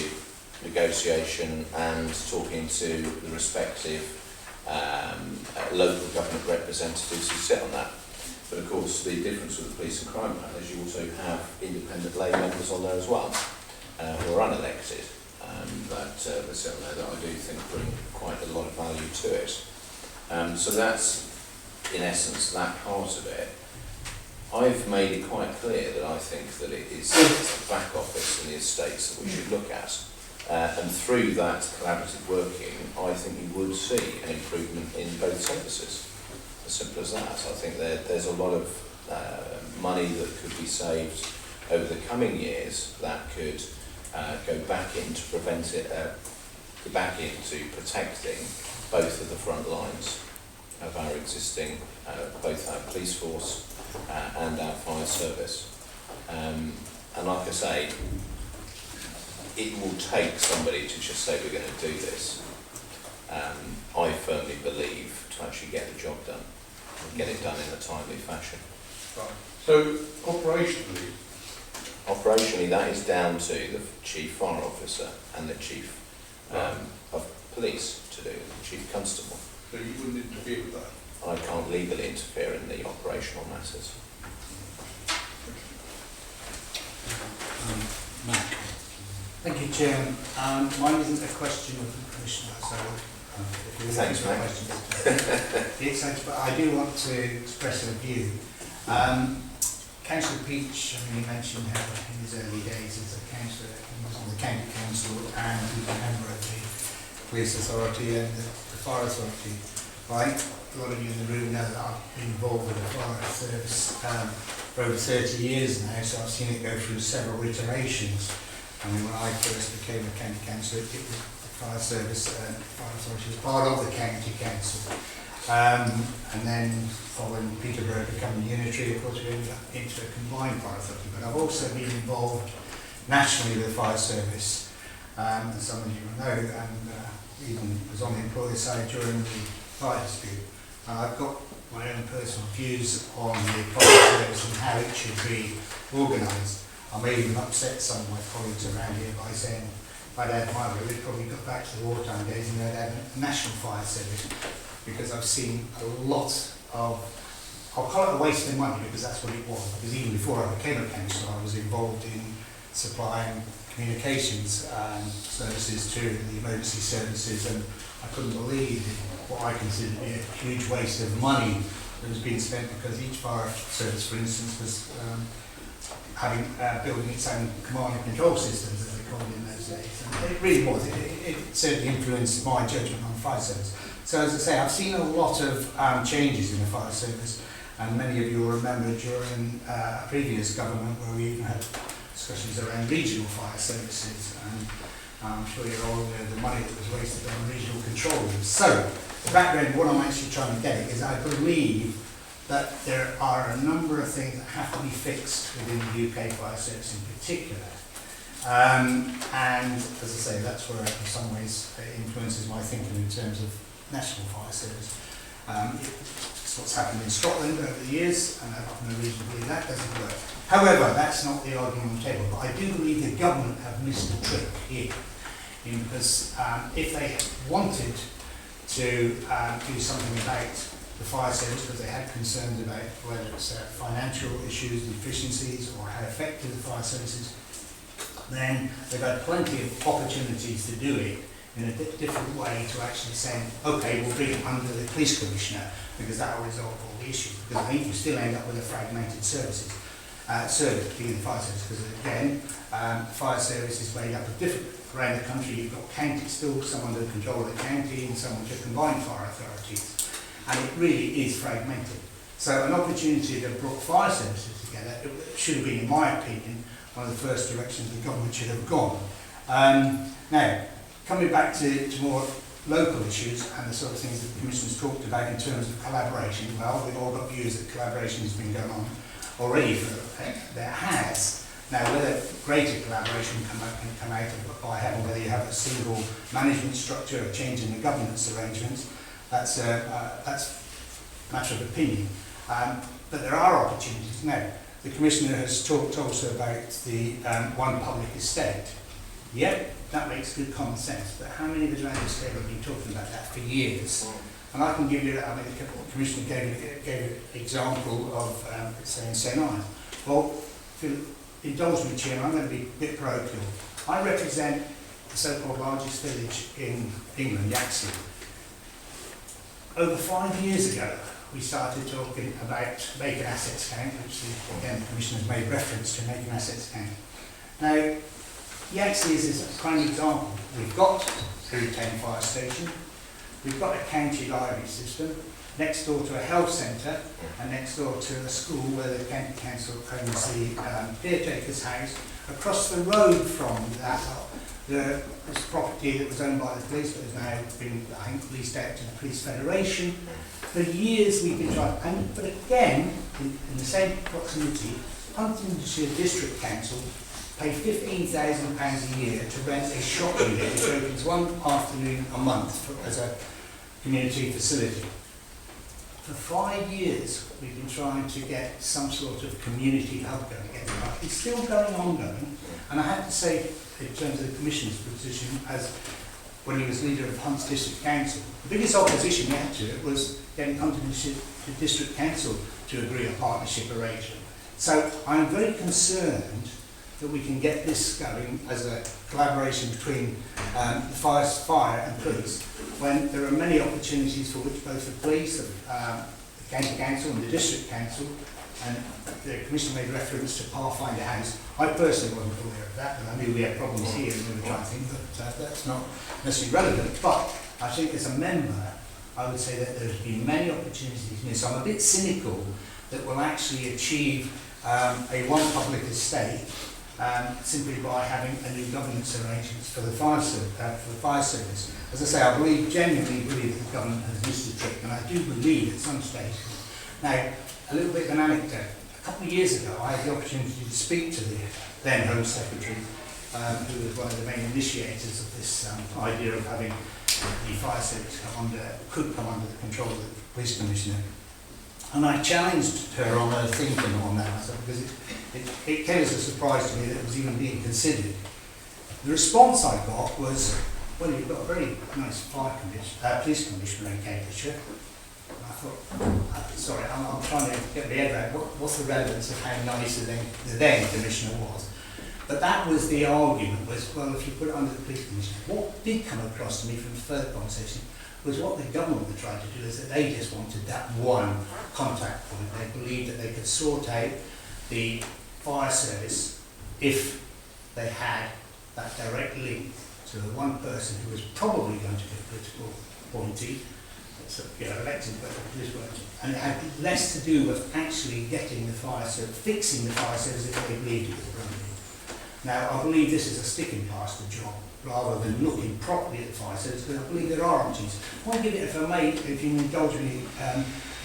negotiation and talking to the respective local government representatives who sit on that. But of course, the difference with the police and crime panel is you also have independent lay members on there as well, who are unelected, that sit on there that I do think bring quite a lot of value to it. So that's, in essence, that part of it. I've made it quite clear that I think that it is the back office and the estates that we should look at. And through that collaborative working, I think you would see an improvement in both services. As simple as that. I think there's a lot of money that could be saved over the coming years that could go back into protecting both of the front lines of our existing, both our police force and our fire service. And like I say, it will take somebody to just say we're going to do this. I firmly believe to actually get the job done, and get it done in a timely fashion. Right. So operationally, that is down to the chief fire officer and the chief of police to do, the chief constable. So you wouldn't interfere with that? I can't legally interfere in the operational matters. Matt. Thank you, Chairman. Mine isn't a question of the Commissioner, so if you're looking for questions, it's thanks, but I do want to express a view. Councillor Peach, he mentioned how in his early days as a councillor, he was on the county council and he was a member of the police authority and the fire authority. Right? A lot of you in the room know that I've been involved with the fire service for over 30 years now, so I've seen it go through several iterations. I mean, when I first became a county councillor, it was the fire service, fire authority was part of the county council. And then following Peterborough becoming unitary, of course we ended up into a combined fire authority. But I've also been involved nationally with the fire service, as some of you will know, and even was on the employer side during the fire dispute. I've got my own personal views on the fire service and how it should be organised. I may even upset some of my colleagues around here by saying if I'd had my way, we'd probably got back to the wartime days and they'd had a national fire service, because I've seen a lot of, I'll call it a waste of money because that's what it was, because even before I became a councillor I was involved in supplying communications services to the emergency services, and I couldn't believe what I consider to be a huge waste of money that was being spent, because each fire service, for instance, was building its own command and control systems, as they called it in those days. And it really was. It certainly influenced my judgment on the fire service. So as I say, I've seen a lot of changes in the fire service, and many of you will remember during a previous government where we even had discussions around regional fire services, and I'm sure you're all aware of the money that was wasted on regional control rooms. So, the background, what I'm actually trying to get at is I believe that there are a number of things that have to be fixed within the UK Fire Service in particular. And as I say, that's where in some ways it influences my thinking in terms of National Fire Service. It's what's happened in Scotland over the years, and I've no reason to believe that doesn't work. However, that's not the argument on the table, but I do believe the government have missed the trick here. Because if they wanted to do something about the fire service, because they had concerns about whether it's financial issues, deficiencies, or how effective the fire service is, then they've had plenty of opportunities to do it in a different way to actually say, okay, we'll bring it under the police commissioner, because that will resolve all the issues. Because I think you still end up with a fragmented service, being the fire service, because again, fire service is made up of different, around the country you've got counties, still some under the control of the county and some which are combined fire authorities, and it really is fragmented. So an opportunity to have brought fire services together, it should have been, in my opinion, one of the first directions the government should have gone. Now, coming back to more local issues and the sort of things that the Commission's talked about in terms of collaboration, well, we've all got views that collaboration has been going on already for there has. Now, whether greater collaboration can come out of by having, whether you have a single management structure or change in the governance arrangements, that's a matter of opinion. But there are opportunities. Now, the Commissioner has talked also about the one public estate. Yep, that makes good common sense, but how many of us around this table have been talking about that for years? And I can give you, I mean, the Commissioner gave an example of, say, in St. Ives. Well, if you indulge me, Chair, I'm going to be a bit parochial. I represent the so-called largest village in England, Yaxley. Over 5 years ago, we started talking about making assets count, which again the Commissioner's made reference to making assets count. Now, Yaxley is a prime example. We've got a Town Fire Station, we've got a county library system, next door to a health centre, and next door to a school where the county council owns the caretaker's house. Across the road from that, this property that was owned by the police, but has now been, I think, leased out to the Police Federation. For years we've been trying, but again, in the same proximity, Huntingdonshire District Council pay £15,000 a year to rent a shop unit which opens one afternoon a month as a community facility. For 5 years we've been trying to get some sort of community hub going. It's still going on, and I have to say, in terms of the Commission's position, as when he was leader of Hunts District Council, the biggest opposition he had to it was getting Huntingdonshire District Council to agree on partnership arrangement. So I'm very concerned that we can get this going as a collaboration between the fire and police, when there are many opportunities for which both the police, the county council and the district council, and the Commission made reference to Pathfinder House. I personally wasn't aware of that, but I knew we had problems here and we were trying to think that that's not necessarily relevant. But I think as a member, I would say that there's been many opportunities missed. So I'm a bit cynical that we'll actually achieve a one public estate simply by having a new governance arrangements for the fire service. As I say, I genuinely believe that the government has missed the trick, and I do believe at some stage. Now, a little bit of an anecdote. A couple of years ago, I had the opportunity to speak to the then Home Secretary, who was one of the main initiators of this idea of having the fire service could come under the control of the Police Commissioner. And I challenged her on her thinking on that, because it came as a surprise to me that it was even being considered. The response I got was, well, you've got a very nice police commissioner in Cambridgeshire. And I thought, sorry, I'm trying to get my head around what's the relevance of how nice the then commissioner was. But that was the argument, was, well, if you put it under the police commissioner. What did come across to me from the further conversation was what the government were trying to do is that they just wanted that one contact point. They believed that they could sort out the fire service if they had that direct link to the one person who was probably going to be a political appointee, so, elected by the political appointee. And it had less to do with actually getting the fire service, fixing the fire service if they believed it was running. Now, I believe this is a sticking plaster job, rather than looking properly at fire service, because I believe there are options. I want to give it, if I may, if you indulge me,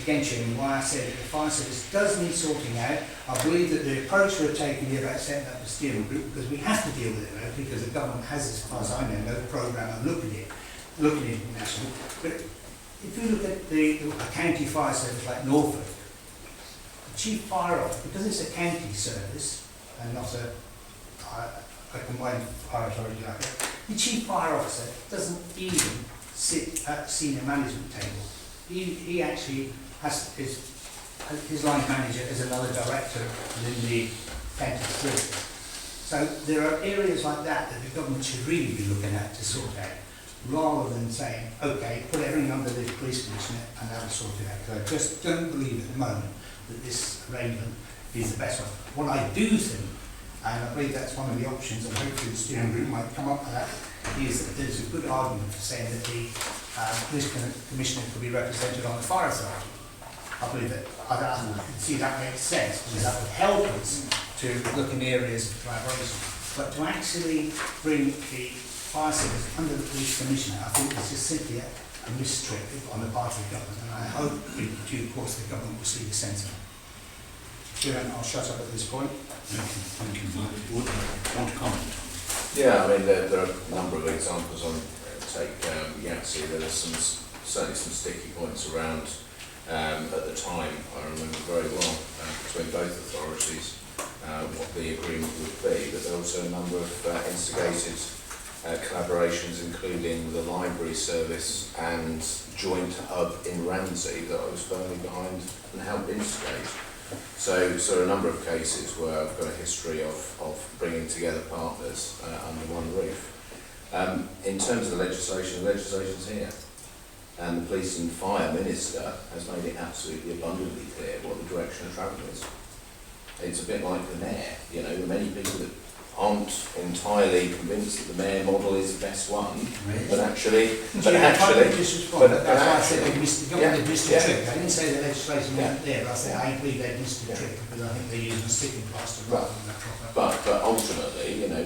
again, Chairman, why I said that the fire service does need sorting out. I believe that the approach we're taking here about setting up a steering group, because we have to deal with it now, because the government has, as far as I know, no programme of looking at it nationally. But if you look at a county fire service like Norfolk, the chief fire officer, because it's a county service and not a combined fire authority like that, the chief fire officer doesn't even sit at the senior management table. He actually has his line manager as another director within the county group. So there are areas like that that the government should really be looking at to sort out, rather than saying, okay, put everything under the police commissioner and that'll sort it out. So I just don't believe at the moment that this arrangement is the best one. What I do think, and I believe that's one of the options, and hopefully the steering group might come up with that, is that there's a good argument for saying that the police commissioner could be represented on the fire authority. I believe that, I can see that makes sense, because that would help us to look in areas of collaboration. But to actually bring the fire service under the police commissioner, I think it's just simply a mistrip on the part of the government, and I hope in due course the government will see the sense of it. Chairman, I'll shut up at this point. Thank you, Mike. Would you want to comment? Yeah, I mean, there are a number of examples on take Yahtzee. There are certainly some sticky points around at the time. I remember very well between both authorities what the agreement would be, but there are also a number of instigated collaborations, including the library service and joint hub in Ramsey that I was firmly behind and helped instigate. So a number of cases where I've got a history of bringing together partners under one roof. In terms of the legislation's here, and the Police and Fire Minister has made it absolutely abundantly clear what the direction of travel is. It's a bit like the mayor, you know, many people that aren't entirely convinced that the mayor model is the best one, Really? but actually, That's why I said they missed the yeah, trick. I didn't say the legislation wasn't there, but I said I believe they missed the trick, because I think they're using a sticking plaster rather than a proper. But ultimately, you know,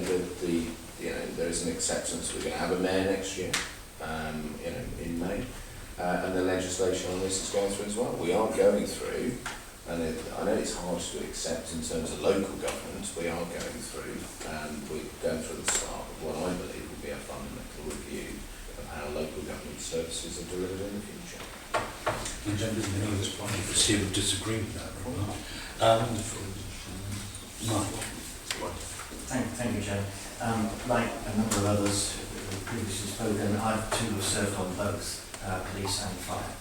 there is an acceptance we're going to have a mayor next year, you know, in May, and the legislation on this is going through as well. We are going through, and I know it's hard to accept in terms of local government. We are going through, we're going through the start of what I believe will be a fundamental review of how local government services are delivered in the future. And members may know this point, if you would disagree with that or not. Mike. Thank you, Chair. Like a number of others who previously spoken, I too have served on both police and fire.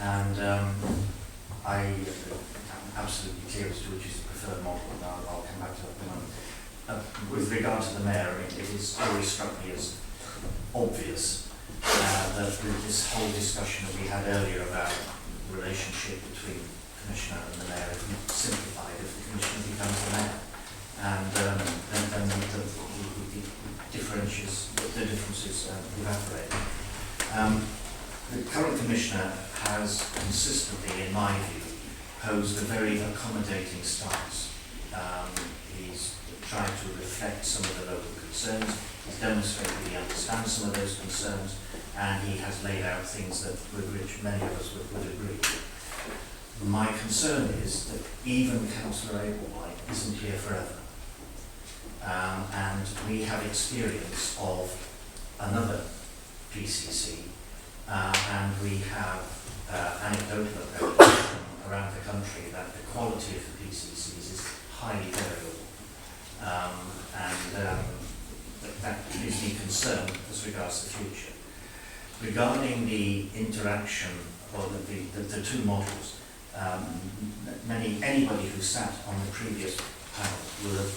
And I'm absolutely clear as to which is the preferred model, and I'll come back to that in a moment. With regard to the mayor, I mean, it has always struck me as obvious that this whole discussion that we had earlier about the relationship between the Commissioner and the mayor is simplified if the Commissioner becomes the mayor. And then the differences evaporate. The current Commissioner has consistently, in my view, posed a very accommodating stance. He's tried to reflect some of the local concerns, he's demonstrated he understands some of those concerns, and he has laid out things that with which many of us would agree. My concern is that even Councillor Applewhite isn't here forever. And we have experience of another PCC, and we have anecdotal evidence from around the country that the quality of the PCCs is highly variable. That gives me concern as regards the future. Regarding the interaction, or the two models, anybody who sat on the previous panel will have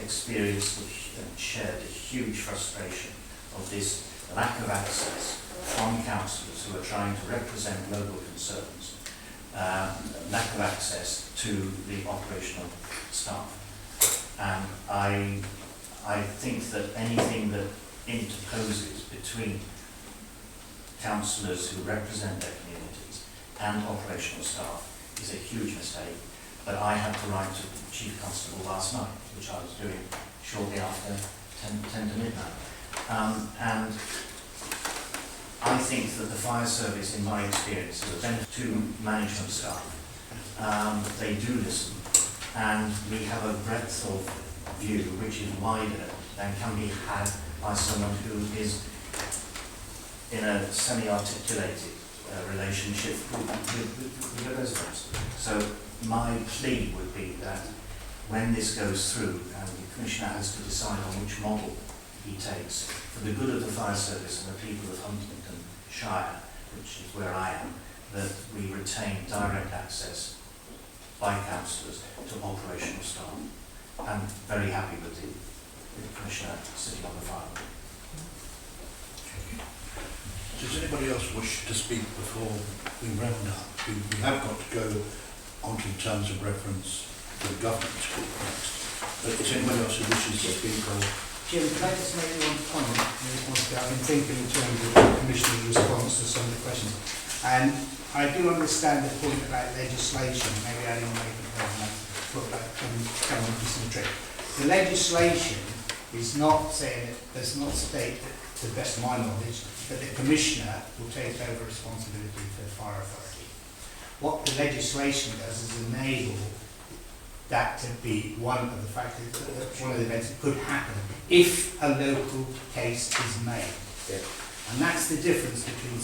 experienced and shared a huge frustration of this lack of access from councillors who are trying to represent local concerns, lack of access to the operational staff. And I think that anything that interposes between councillors who represent their communities and operational staff is a huge mistake. But I had to write to Chief Constable last night, which I was doing shortly after 10 to midnight. And I think that the fire service, in my experience, is a benefit to management staff. They do listen, and we have a breadth of view which is wider than can be had by someone who is in a semi-articulated relationship with the residents. So my plea would be that when this goes through, and the Commissioner has to decide on which model he takes, for the good of the fire service and the people of Huntingdon Shire, which is where I am, that we retain direct access by councillors to operational staff. I'm very happy with the Commissioner sitting on the file. Does anybody else wish to speak before we round up? We have got to go on to the terms of reference for the governance group next. But is anybody else who wishes to speak or... Jim, can I just make one comment in response to that? I've been thinking in terms of the Commissioner's response to some of the questions. And I do understand the point about legislation. Maybe I didn't make it very much, but come on, just in the trick. The legislation is not saying, does not state that, to the best of my knowledge, that the Commissioner will take over responsibility for the fire authority. What the legislation does is enable that to be one of the factors, one of the events that could happen if a local case is made. Yeah. And that's the difference between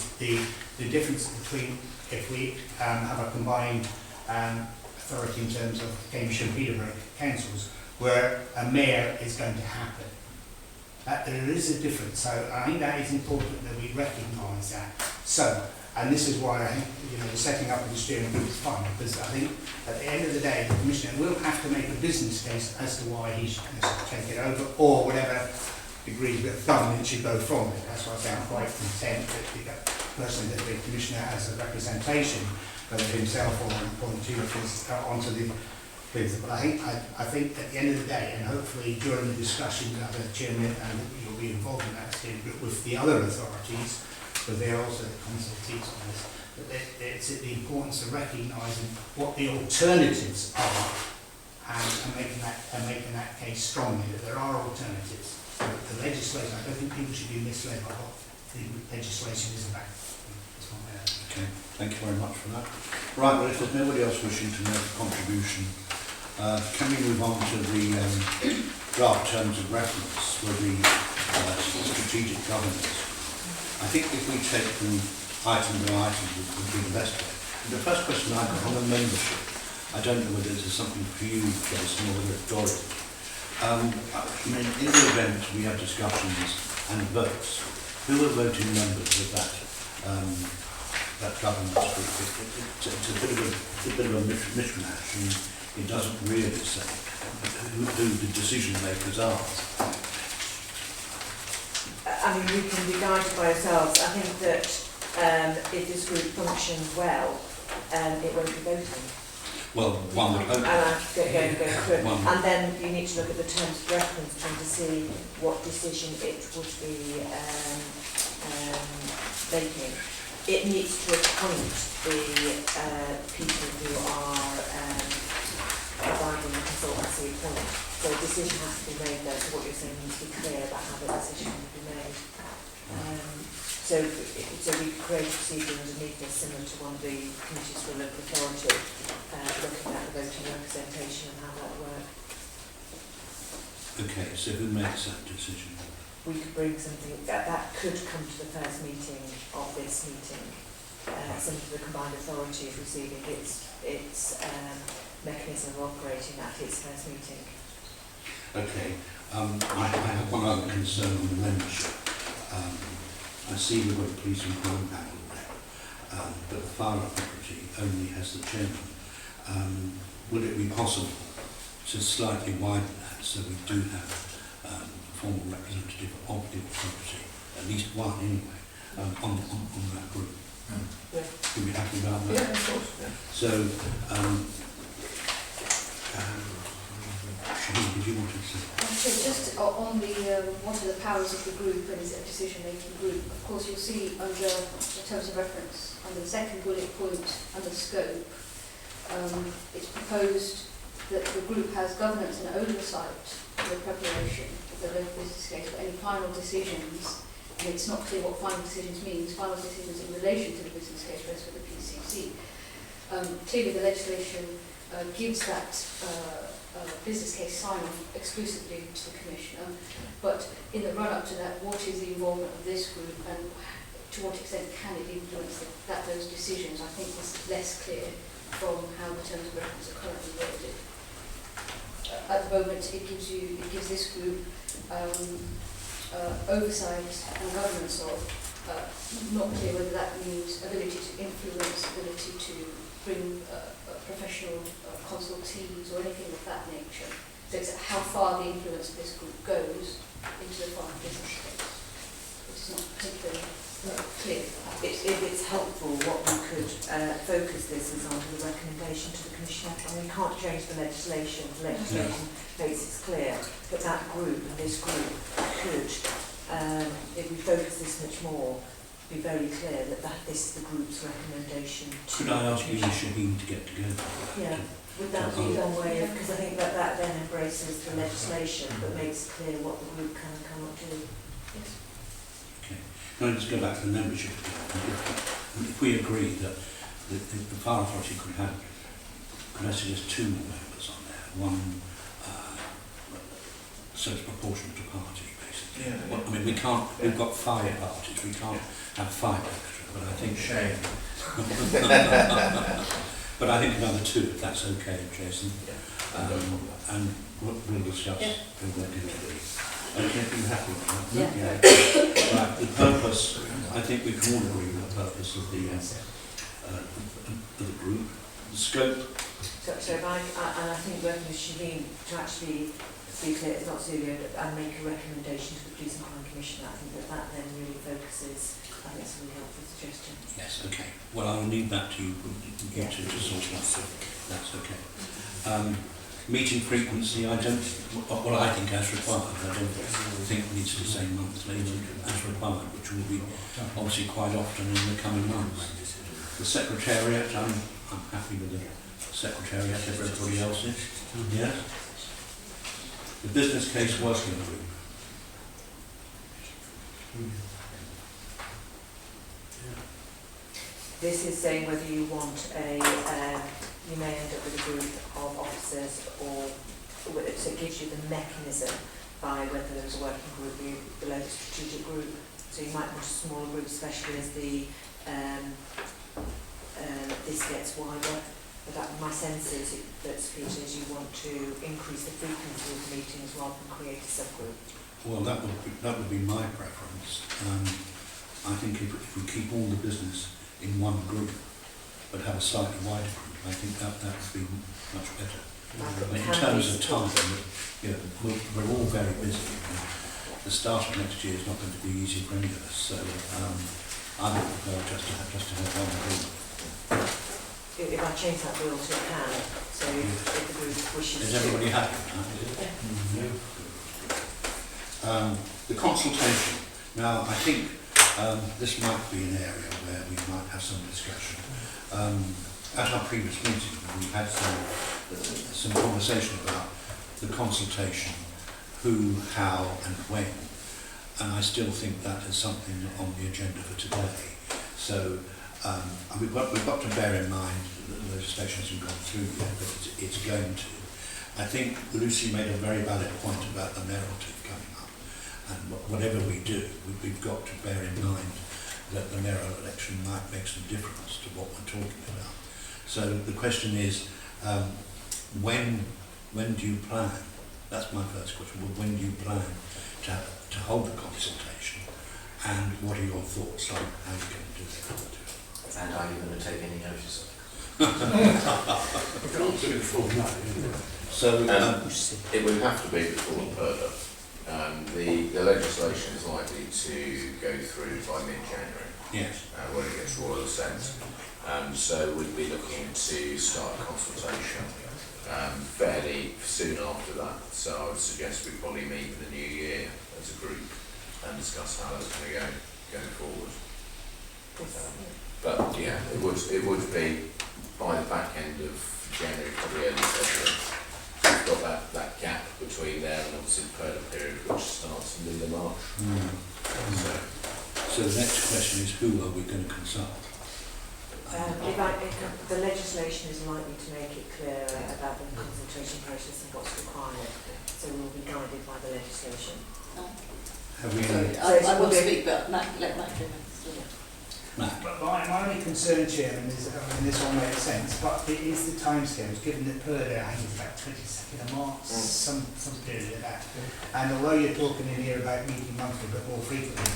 the difference between if we have a combined authority in terms of Cambridgeshire and Peterborough councils, where a mayor is going to happen. There is a difference, so I think that is important that we recognise that. So, and this is why I think the setting up of the steering group is fine, because I think at the end of the day, the Commissioner will have to make a business case as to why he should take it over, or whatever degrees of government should go from it. That's why I say I'm quite content that the person that the Commissioner has a representation, whether himself or point two onto the. But I think at the end of the day, and hopefully during the discussion that the Chairman and you'll be involved in that with the other authorities, because they're also the consultees on this, but it's the importance of recognising what the alternatives are and making that case strongly, that there are alternatives. The legislation, I don't think people should be misled by what the legislation is about. Okay, thank you very much for that. Right, well, if there's nobody else wishing to make a contribution, can we move on to the draft terms of reference for the strategic governance? I think if we take them item by item would be the best way. And the first question I have on the membership, I don't know whether this is something for you, Jason, or whether it's Dorothy. In the event we have discussions and votes, who are voting members of that governance group? It's a bit of a mishmash, and it doesn't really say who the decision makers are. I mean, we can be guided by ourselves. I think that if this group functions well, it won't be voting. Well, one would hope. And go through. One. And then you need to look at the terms of reference and to see what decision it would be making. It needs to appoint the people who are providing the consultancy appointment. So a decision has to be made there, so what you're saying needs to be clear about how the decision will be made. So we create a procedure underneath this similar to one of the committees for local authority, looking at the voting representation and how that will work. Okay, so who makes that decision? We could bring something that could come to the first meeting of this meeting. Some of the combined authority is receiving its mechanism of operating at its first meeting. Okay, I have one other concern on the membership. I see we've got a police and crime panel there, but the fire authority only has the chairman. Would it be possible to slightly widen that so we do have a formal representative of the authority, at least one anyway, on that group? Yeah. Would be happy about that? Yeah, of course. Yeah. So, Shaheen, did you want to say? So just on the what are the powers of the group and is it a decision-making group? Of course, you'll see under the terms of reference, under the second bullet point, under scope, it's proposed that the group has governance and oversight for the preparation of the local business case, but any final decisions, and it's not clear what final decisions means, final decisions in relation to the business case rest with the PCC. Clearly the legislation gives that business case sign-off exclusively to the Commissioner, but in the run-up to that, what is the involvement of this group and to what extent can it influence those decisions? I think this is less clear from how the terms of reference are currently worded. At the moment, it gives this group oversight and governance of, not clear whether that means ability to influence, ability to bring professional consultees or anything of that nature. So it's how far the influence of this group goes into the final business case, which is not particularly clear. If it's helpful, what we could focus this is on the recommendation to the Commissioner. I mean, we can't change the legislation makes it clear, but that group and this group could, if we focus this much more, be very clear that this is the group's recommendation. Could I ask you, Shaheen, to get together? Yeah, would that be one way of, because I think that then embraces the legislation but makes clear what the group can and cannot do. Yes. Can I just go back to the membership again? If we agree that the fire authority could I suggest 2 more members on there? One, so it's proportional to party, basically. Yeah. Well, I mean, we've got 5 parties, we can't have 5 extra, but I think... Shame. But I think another 2, if that's okay, Jason. And we'll discuss who we're going to be. Okay, are you happy with that? Yeah. Right, the purpose, I think we can all agree with the purpose of the group. The scope. So if I think working with Shaheen to actually be clear, it's not Zulu, and make a recommendation to the Police and Crime Commission, I think that then really focuses. I think it's a really helpful suggestion. Yes, okay. Well, I'll leave that to you, to sort out. That's okay. Meeting frequency, I think as required. I don't think it needs to say monthly, as required, which will be obviously quite often in the coming months. The Secretariat, I'm happy with the Secretariat, everybody else is. Yes? The Business Case Working Group. This is saying whether you want you may end up with a group of officers or so it gives you the mechanism by whether there's a working group below the strategic group. So you might want a smaller group, especially as this gets wider. But my sense is that you want to increase the frequency of meetings rather than create a subgroup. Well, that would be my preference. I think if we keep all the business in one group, but have a slightly wider group, I think that would be much better. In terms of time, we're all very busy. The start of next year is not going to be easy for any of us, so I would prefer just to have one group. If I change that bill to a can, so if the group wishes Is everybody happy with that? Yeah. The consultation. Now, I think this might be an area where we might have some discussion. At our previous meeting, we had some conversation about the consultation, who, how and when, and I still think that is something on the agenda for today. So we've got to bear in mind that the legislation hasn't gone through yet, but it's going to. I think Lucy made a very valid point about the mayorative coming up, and whatever we do, we've got to bear in mind that the mayoral election might make some difference to what we're talking about. So the question is, when do you plan? That's my first question. Well, when do you plan to hold the consultation, and what are your thoughts on how you're going to do it? And are you going to take any notice of it? So it would have to be before the PERDA. The legislation is likely to go through by mid-January. Yes. When it gets royal assent. So we'd be looking to start a consultation fairly soon after that. So I would suggest we probably meet in the new year as a group and discuss how that's going to go going forward. But yeah, it would be by the back end of January, probably early February. We've got that gap between there and obviously the PERDA period, which the next question is, who are we going to consult? The legislation is likely to make it clearer about the consultation process and what's required, so we'll be guided by the legislation. Have we? Sorry, I will speak, but let Matt go next. Matt? But my only concern, Chairman, is, I mean, this all makes sense, but it is the timescales, given that Purdo, I think it's about 22nd of March, some period of that. And although you're talking in here about meeting monthly, but more frequently,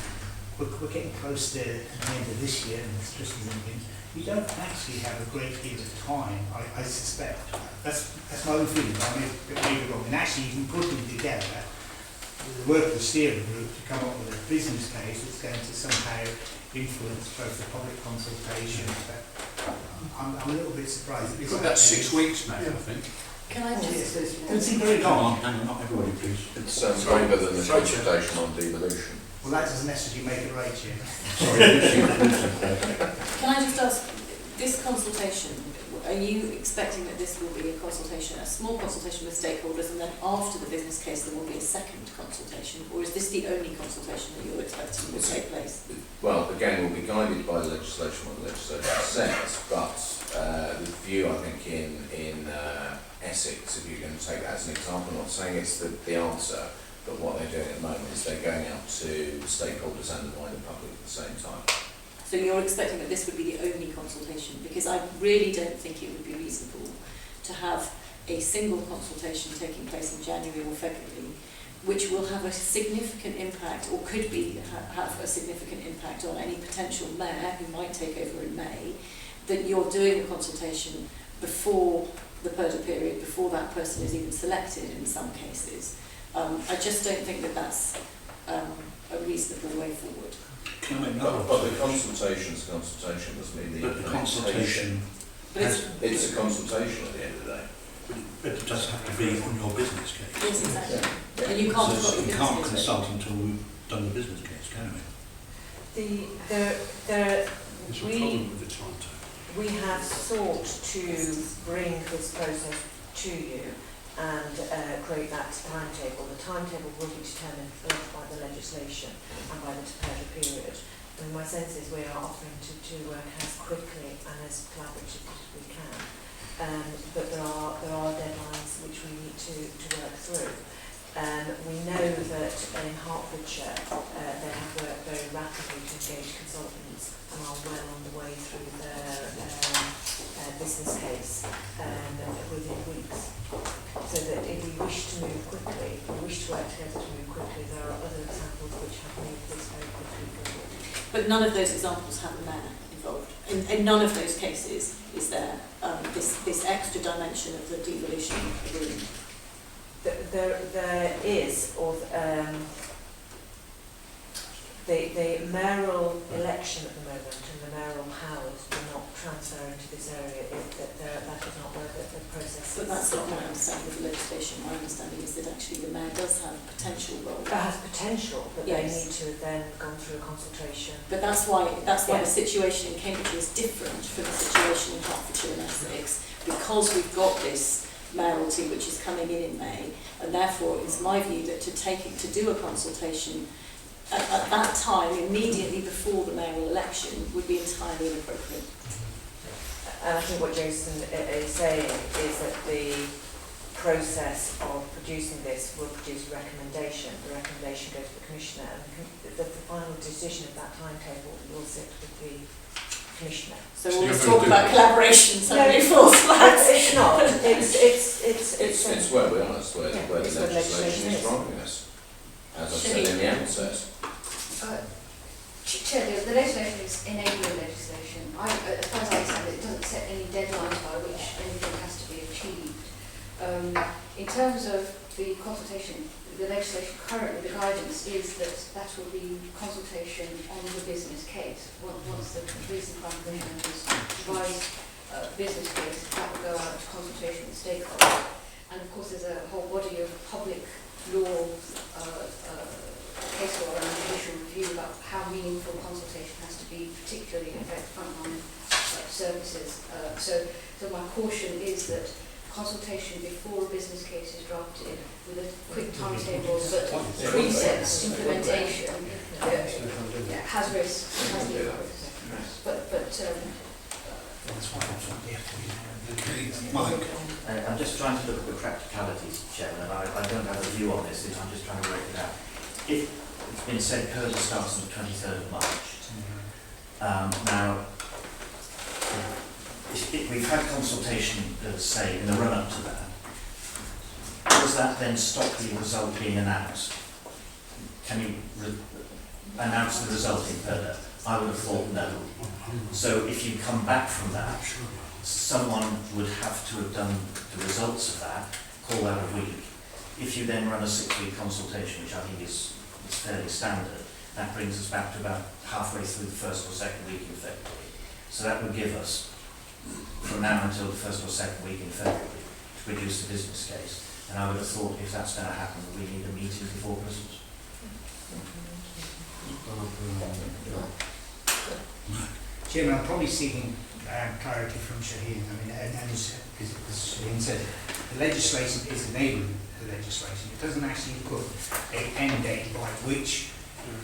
we're getting close to the end of this year, and it's just thinking, you don't actually have a great deal of time, I suspect. That's my own feeling, I may be wrong. And actually, you can put them together, the work of the steering group, to come up with a business case that's going to somehow influence both the public consultation. But I'm a little bit surprised. You've got about 6 weeks, Matt, I think. Can I just... Don't seem very long. Hang on, not everybody, please. It's longer than the consultation on devolution. Well, that doesn't necessarily make it right, Chairman. Can I just ask, this consultation, are you expecting that this will be a consultation, a small consultation with stakeholders, and then after the business case there will be a second consultation, or is this the only consultation that you're expecting will take place? Well, again, we'll be guided by the legislation, what the legislation says, but the view, I think, in Essex, if you're going to take that as an example, I'm not saying it's the answer, but what they're doing at the moment is they're going out to stakeholders and the wider public at the same time. So you're expecting that this would be the only consultation? Because I really don't think it would be reasonable to have a single consultation taking place in January or February, which will have a significant impact, or could be have a significant impact on any potential mayor who might take over in May, that you're doing a consultation before the Purdo period, before that person is even selected in some cases. I just don't think that that's a reasonable way forward. Can I make But the consultation's consultation doesn't mean the But the consultation, it's a consultation at the end of the day. but it does have to be on your business case. Yes, exactly. Yeah. And you can't have got So your we business can't case consult until we've done the business case, can we? There's a We problem with the timetable. we have sought to bring this process to you and create that timetable. The timetable will be determined both by the legislation and by the Purdo period. And my sense is we are offering to work as quickly and as collaboratively as we can. But there are deadlines which we need to work through. We know that in Hertfordshire they have worked very rapidly to engage consultants and are well on the way through their business case within weeks. So that if we wish to move quickly, we wish to work together to move quickly, there are other examples which have moved this very quickly forward. But none of those examples have a mayor involved. In none of those cases is there this extra dimension of the devolution agreement. There is, or the mayoral election at the moment and the mayoral powers do not transfer into this area. That is not where the process But is. that's not my understanding of the legislation. My understanding is that actually the mayor does have a potential role. It has potential, but Yes. they need to have then gone through a consultation. But that's why Yeah. the situation in Cambridge is different from the situation in Hertfordshire and Essex, because we've got this mayoralty which is coming in May, and therefore it's my view that to do a consultation at that time, immediately before the mayoral election, would be entirely inappropriate. And I think what Jason is saying is that the process of producing this will produce a recommendation. The recommendation goes to the Commissioner, and the final decision of that timetable will sit with the Commissioner. So all this talk about collaboration suddenly falls flat. It's not. It's where we are, it's where Yeah, the it's where legislation is legislation is. driving us. As I said in the outset. Chair, the legislation is enabling legislation. As far as I understand it, doesn't set any deadlines by which anything has to be achieved. In terms of the consultation, the legislation currently, the guidance is that will be consultation on the business case. Once the police and crime commission has devised a business case, that will go out to consultation with stakeholders. And of course there's a whole body of public law, case law around judicial review about how meaningful consultation has to be, particularly in effect frontline services. So my caution is that consultation before a business case is drafted with a quick timetable but presets implementation has risks, has legal risks. But Mike. I'm just trying to look at the practicalities, Chairman, and I don't have a view on this, I'm just trying to work it out. If it's been said PERDA starts on the 23rd of March, now, we've had consultation, say, in the run-up to that. Does that then stop the result being announced? Can you announce the result in PERDA? I would have thought no. So if you come back from that, someone would have to have done the results of that, call that a week. If you then run a 6-week consultation, which I think is fairly standard, that brings us back to about halfway through the first or second week in February. So that would give us, from now until the first or second week in February, to produce the business case. And I would have thought if that's going to happen, we need a meeting before Christmas. Chairman, I'm probably seeking clarity from Shaheen. I mean, and as Shaheen said, the legislation is enabling the legislation. It doesn't actually put an end date by which,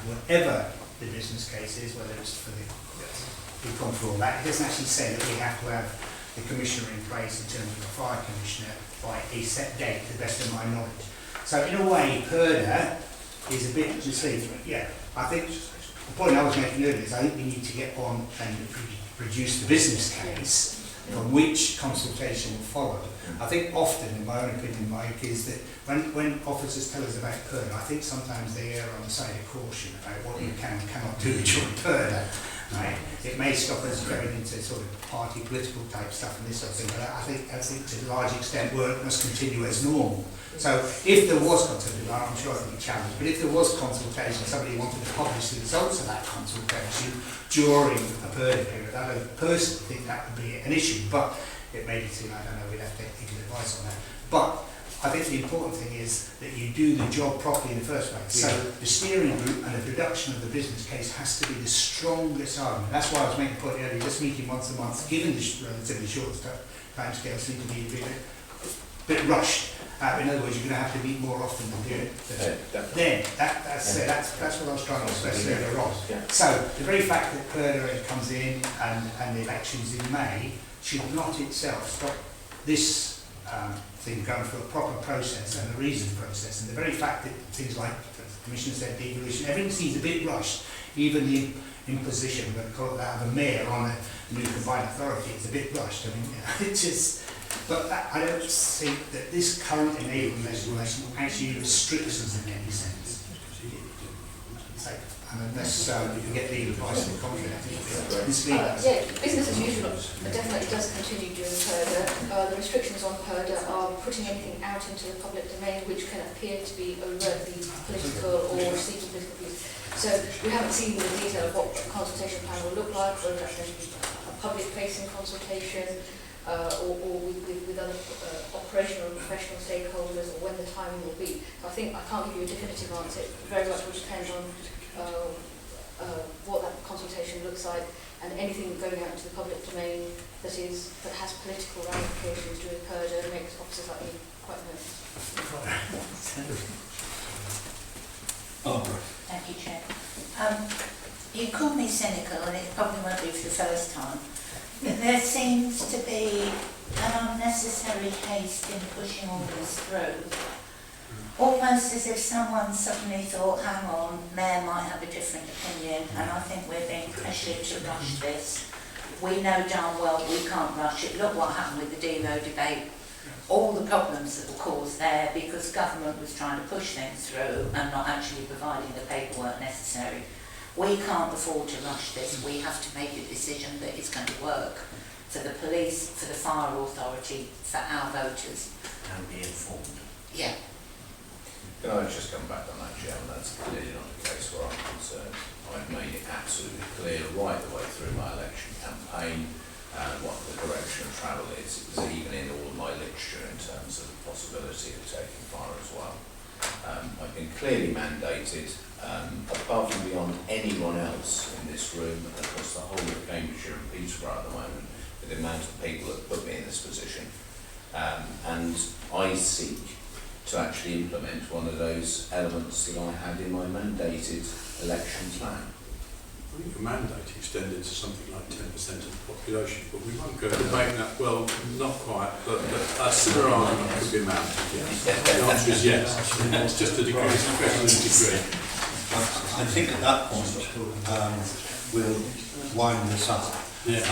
whatever the business case is, whether it's for we've gone through all that, it doesn't actually say that we have to have the commissioner in place in terms of the fire commissioner by a set date, to the best of my knowledge. So in a way, PERDA is a bit misleading. Yeah, I think the point I was making earlier is I think we need to get on and produce the business case from which consultation will follow. I think often, in my own opinion, Mike, is that when officers tell us about PERDA, I think sometimes they err on the side of caution about what you can and cannot do during PERDA. Right? It may stop us going into sort of party political type stuff and this sort of thing, but I think to a large extent work must continue as normal. So if there was consultation, I'm sure it would be challenged, but if there was consultation, somebody wanted to publish the results of that consultation during a PERDA period, I don't personally think that would be an issue, but it may be soon, I don't know, we'd have to take legal advice on that. But I think the important thing is that you do the job properly in the first place. So the steering group and the production of the business case has to be the strongest argument. That's why I was making the point earlier, just meeting once a month, given the relatively short time scale, seems to be a bit rushed. In other words, you're going to have to meet more often than do it. Then, that's what I was trying to express earlier on. So the very fact that PERDA comes in and the elections in May should not itself stop this thing going through a proper process and a reasoned process. And the very fact that things like the Commissioner said, devolution, everything seems a bit rushed. Even the imposition, we're going to call it that, of a mayor on a new combined authority is a bit rushed. I mean, it's just. But I don't think that this current enabling legislation actually restricts us in any sense. Unless you can get legal advice from the contrary, I think it's business as usual definitely does continue during PERDA. The restrictions on PERDA are putting anything out into the public domain which can appear to be overtly political or seeking political views. So we haven't seen the detail of what the consultation plan will look like, whether that's going to be a public-facing consultation, or with other operational and professional stakeholders, or when the timing will be. So I think I can't give you a definitive answer. It very much will depend on what that consultation looks like, and anything going out into the public domain that has political ramifications during PERDA makes officers like me quite nervous. Thank you, Chair. You call me cynical, and it probably won't be for the first time. There seems to be an unnecessary haste in pushing all this through. Almost as if someone suddenly thought, hang on, Mayor might have a different opinion, and I think we're being pressured to rush this. We know darn well we can't rush it. Look what happened with the Devo debate. All the problems that were caused there because government was trying to push things through and not actually providing the paperwork necessary. We can't afford to rush this. We have to make a decision that is going to work for the police, for the fire authority, for our voters. And be informed. Yeah. Can I just come back on that, Chairman? That's clearly not the case where I'm concerned. I've made it absolutely clear right the way through my election campaign what the direction of travel is. It was even in all of my literature in terms of the possibility of taking fire as well. I've been clearly mandated above and beyond anyone else in this room and across the whole of Cambridgeshire and Peterborough at the moment, with the amount of people that put me in this position, And I seek to actually implement one of those elements that I had in my mandated election plan. I think your mandate extended to something like 10% of the population, but we won't go debate that. Well, not quite, but a similar argument could be mounted, yes. The answer is yes. It's just a degree, it's a question of degree. I think at that point we'll wind this up. Yeah.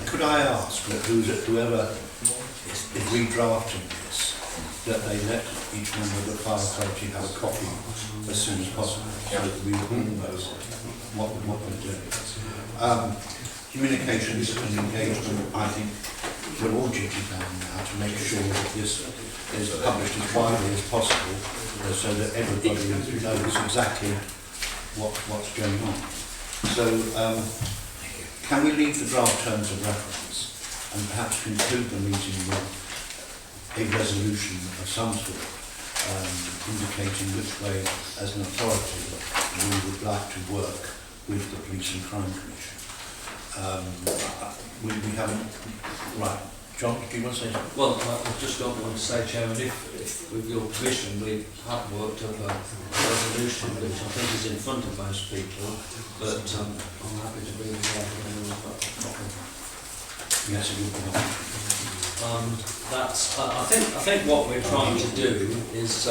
Could I ask that whoever is redrafting this, that they let each member of the fire authority have a copy as soon as possible, so that we all know what we're doing. Communications and engagement, I think we're all duty bound now to make sure that this is published as widely as possible, so that everybody knows exactly what's going on. So can we leave the draft terms of reference and perhaps conclude the meeting with a resolution of some sort, indicating which way, as an authority, we would like to work with the Police and Crime Commission. We haven't... Right. John, do you want to say something? Well, I've just got one to say, Chairman, if with your permission, we have worked up a resolution which I think is in front of most people, but I'm happy to bring it out if anyone's got a copy. Yes, it will be. I think what we're trying to do is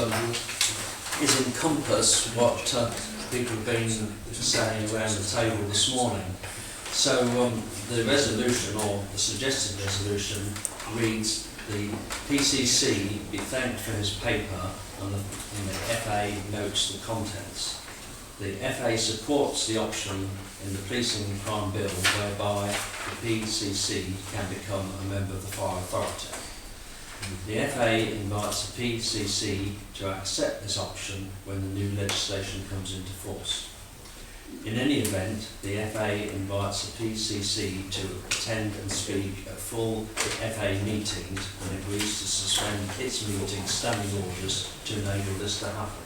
encompass what people have been saying around the table this morning. So the resolution, or the suggested resolution, reads: the PCC be thanked for his paper, and the FA notes the contents. The FA supports the option in the Policing and Crime Bill whereby the PCC can become a member of the Fire Authority. The FA invites the PCC to accept this option when the new legislation comes into force. In any event, the FA invites the PCC to attend and speak at full FA meetings and agrees to suspend its meeting standing orders to enable this to happen.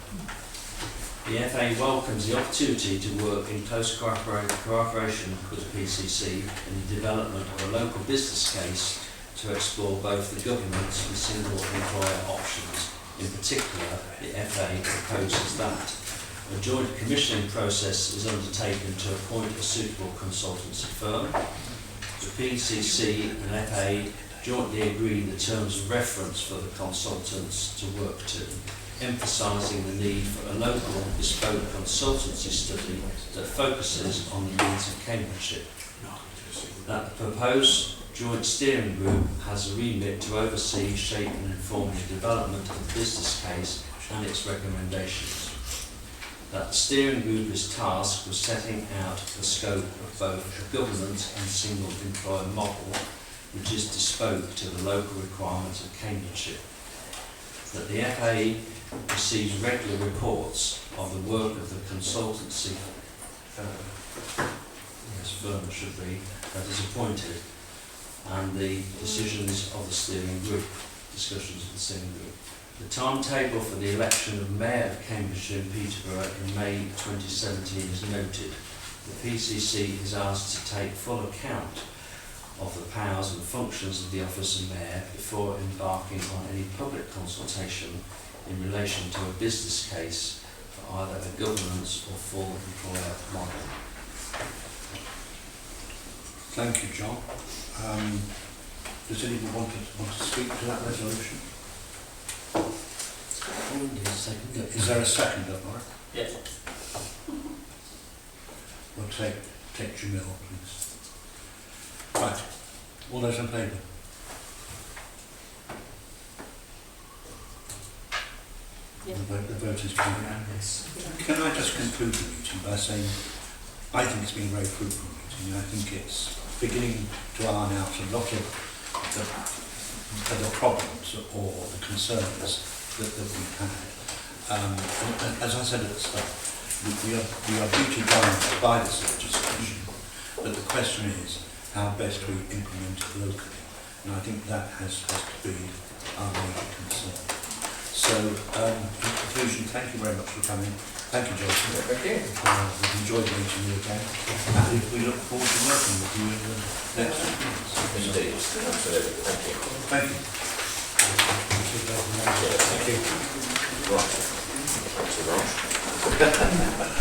The FA welcomes the opportunity to work in close cooperation with the PCC in the development of a local business case to explore both the government's and single employer options. In particular, the FA proposes that a joint commissioning process is undertaken to appoint a suitable consultancy firm. The PCC and FA jointly agree the terms of reference for the consultants to work to, emphasising the need for a local bespoke consultancy study that focuses on the needs of Cambridgeshire. That the proposed joint steering group has a remit to oversee, shape and inform the development of the business case and its recommendations. That the steering group is tasked with setting out the scope of both a government and single employer model, which is bespoke to the local requirements of Cambridgeshire. That the FA receives regular reports of the work of the consultancy firm should be, that is appointed, and the decisions of the steering group, discussions of the steering group. The timetable for the election of Mayor of Cambridgeshire and Peterborough in May 2017 is noted. The PCC is asked to take full account of the powers and functions of the office of Mayor before embarking on any public consultation in relation to a business case for either a governance or full employer model. Thank you, John. Does anyone want to speak to that resolution? Is there a second, Mark? Yes. We'll take Jamil, please. Right. All those in favour? Yeah. The vote is carried. Can I just conclude the meeting by saying I think it's been a very fruitful meeting. I think it's beginning to iron out a lot of the problems or the concerns that we've had. And as I said at the start, we are duty bound by this legislation, but the question is how best we implement it locally. And I think that has to be our major concern. So, in conclusion, thank you very much for coming. Thank you, Jason. Thank you. We've enjoyed meeting you again, and we look forward to working with you in the next few months. Indeed, absolutely. Thank you. Thank you. 2008. Thank you. Right. Thanks, Raj.